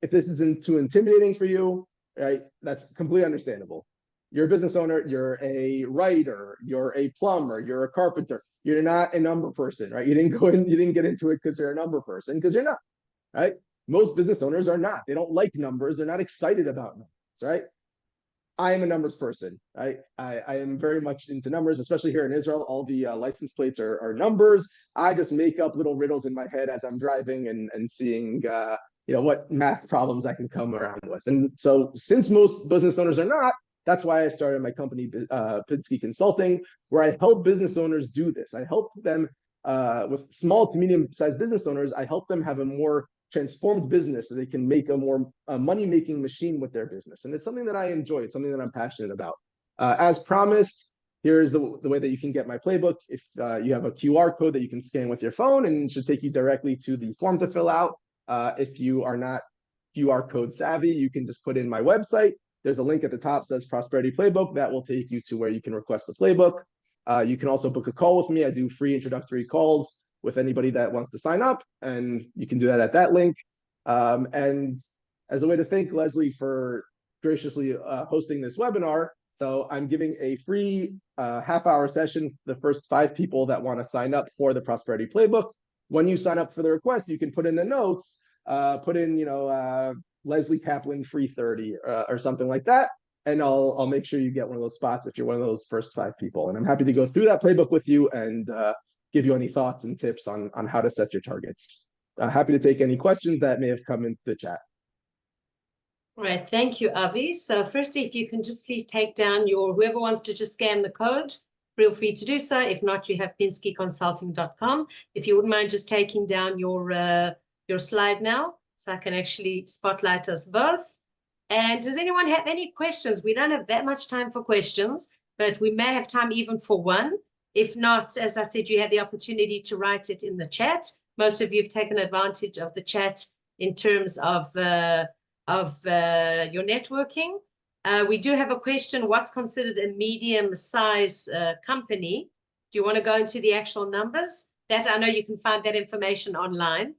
If this isn't too intimidating for you, right, that's completely understandable. You're a business owner, you're a writer, you're a plumber, you're a carpenter. You're not a number person, right? You didn't get into it because you're a number person, because you're not, right? Most business owners are not. They don't like numbers. They're not excited about numbers, right? I am a numbers person, right? I am very much into numbers, especially here in Israel. All the license plates are numbers. I just make up little riddles in my head as I'm driving and seeing what math problems I can come around with. And so since most business owners are not, that's why I started my company, Pinsky Consulting, where I help business owners do this. I help them with small to medium-sized business owners. I help them have a more transformed business so they can make a more money-making machine with their business. And it's something that I enjoy. It's something that I'm passionate about. As promised, here's the way that you can get my playbook. If you have a QR code that you can scan with your phone, and it should take you directly to the form to fill out. If you are not QR code savvy, you can just put in my website. There's a link at the top that says Prosperity Playbook. That will take you to where you can request the playbook. You can also book a call with me. I do free introductory calls with anybody that wants to sign up, and you can do that at that link. And as a way to thank Lesley for graciously hosting this webinar, so I'm giving a free half-hour session for the first 5 people that want to sign up for the Prosperity Playbook. When you sign up for the request, you can put in the notes, put in, Lesley Kaplan free 30 or something like that. And I'll make sure you get one of those spots if you're one of those first 5 people. And I'm happy to go through that playbook with you and give you any thoughts and tips on how to set your targets. Happy to take any questions that may have come into the chat. All right, thank you, Avi. So firstly, if you can just please take down whoever wants to just scan the code, feel free to do so. If not, you have pinskyconsulting.com. If you wouldn't mind just taking down your slide now, so I can actually spotlight us both. And does anyone have any questions? We don't have that much time for questions, but we may have time even for one. If not, as I said, you had the opportunity to write it in the chat. Most of you have taken advantage of the chat in terms of your networking. We do have a question: what's considered a medium-size company? Do you want to go into the actual numbers? That I know you can find that information online.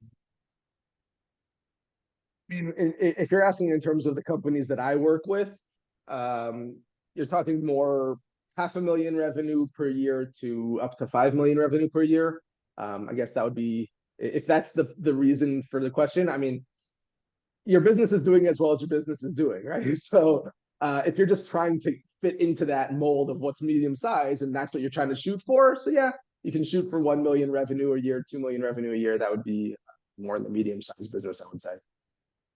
I mean, if you're asking in terms of the companies that I work with, you're talking more 500,000 revenue per year to up to 5 million revenue per year. I guess that would be, if that's the reason for the question. I mean, your business is doing as well as your business is doing, right? So if you're just trying to fit into that mold of what's medium size and that's what you're trying to shoot for, so yeah, you can shoot for 1 million revenue a year, 2 million revenue a year. That would be more in the medium sized business, I would say.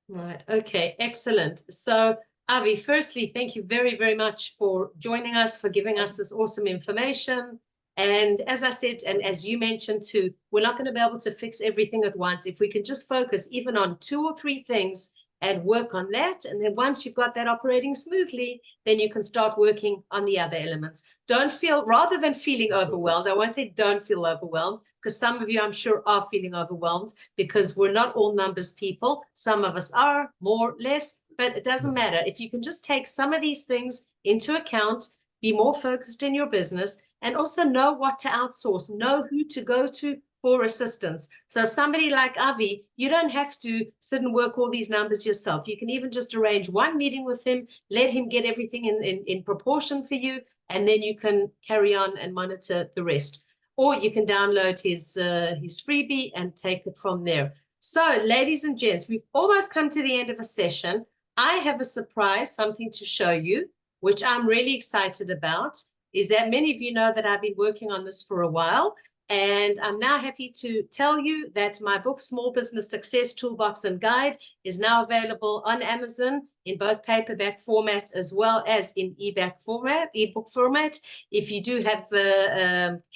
Right. Okay. Excellent. So, Avi, firstly, thank you very, very much for joining us, for giving us this awesome information. And as I said, and as you mentioned too, we're not going to be able to fix everything at once. If we can just focus even on 2 or 3 things and work on that, and then once you've got that operating smoothly, then you can start working on the other elements. Don't feel, rather than feeling overwhelmed, I won't say don't feel overwhelmed, because some of you, I'm sure, are feeling overwhelmed because we're not all numbers people. Some of us are, more, less, but it doesn't matter. If you can just take some of these things into account, be more focused in your business, and also know what to outsource, know who to go to for assistance. So somebody like Avi, you don't have to sit and work all these numbers yourself. You can even just arrange one meeting with him, let him get everything in proportion for you, and then you can carry on and monitor the rest. Or you can download his freebie and take it from there. So, ladies and gents, we've almost come to the end of a session. I have a surprise, something to show you, which I'm really excited about, is that many of you know that I've been working on this for a while. And I'm now happy to tell you that my book, Small Business Success Toolbox and Guide, is now available on Amazon in both paperback format as well as in ebook format. If you do have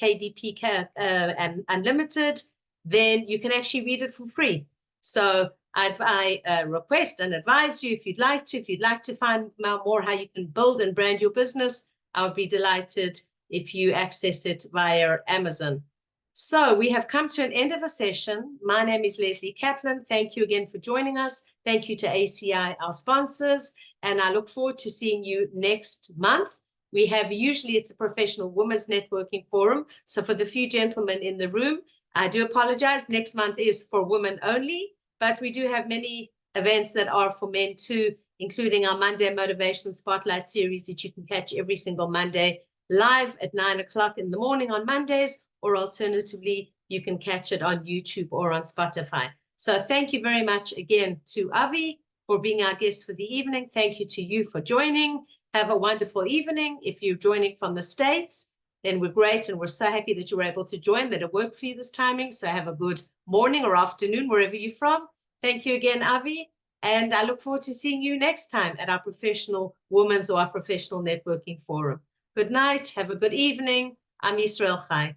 KDP Unlimited, then you can actually read it for free. So I request and advise you, if you'd like to find out more how you can build and brand your business, I would be delighted if you access it via Amazon. So we have come to an end of a session. My name is Lesley Kaplan. Thank you again for joining us. Thank you to ACI, our sponsors, and I look forward to seeing you next month. We have, usually it's a professional women's networking forum. So for the few gentlemen in the room, I do apologize. Next month is for women only, but we do have many events that are for men too, including our Monday Motivation Spotlight series that you can catch every single Monday live at 9 o'clock in the morning on Mondays, or alternatively, you can catch it on YouTube or on Spotify. So thank you very much again to Avi for being our guest for the evening. Thank you to you for joining. Have a wonderful evening. If you're joining from the States, then we're great, and we're so happy that you were able to join, that it worked for you this timing. So have a good morning or afternoon, wherever you're from. Thank you again, Avi. And I look forward to seeing you next time at our professional women's or our professional networking forum. Good night. Have a good evening. I'm Israel Chai.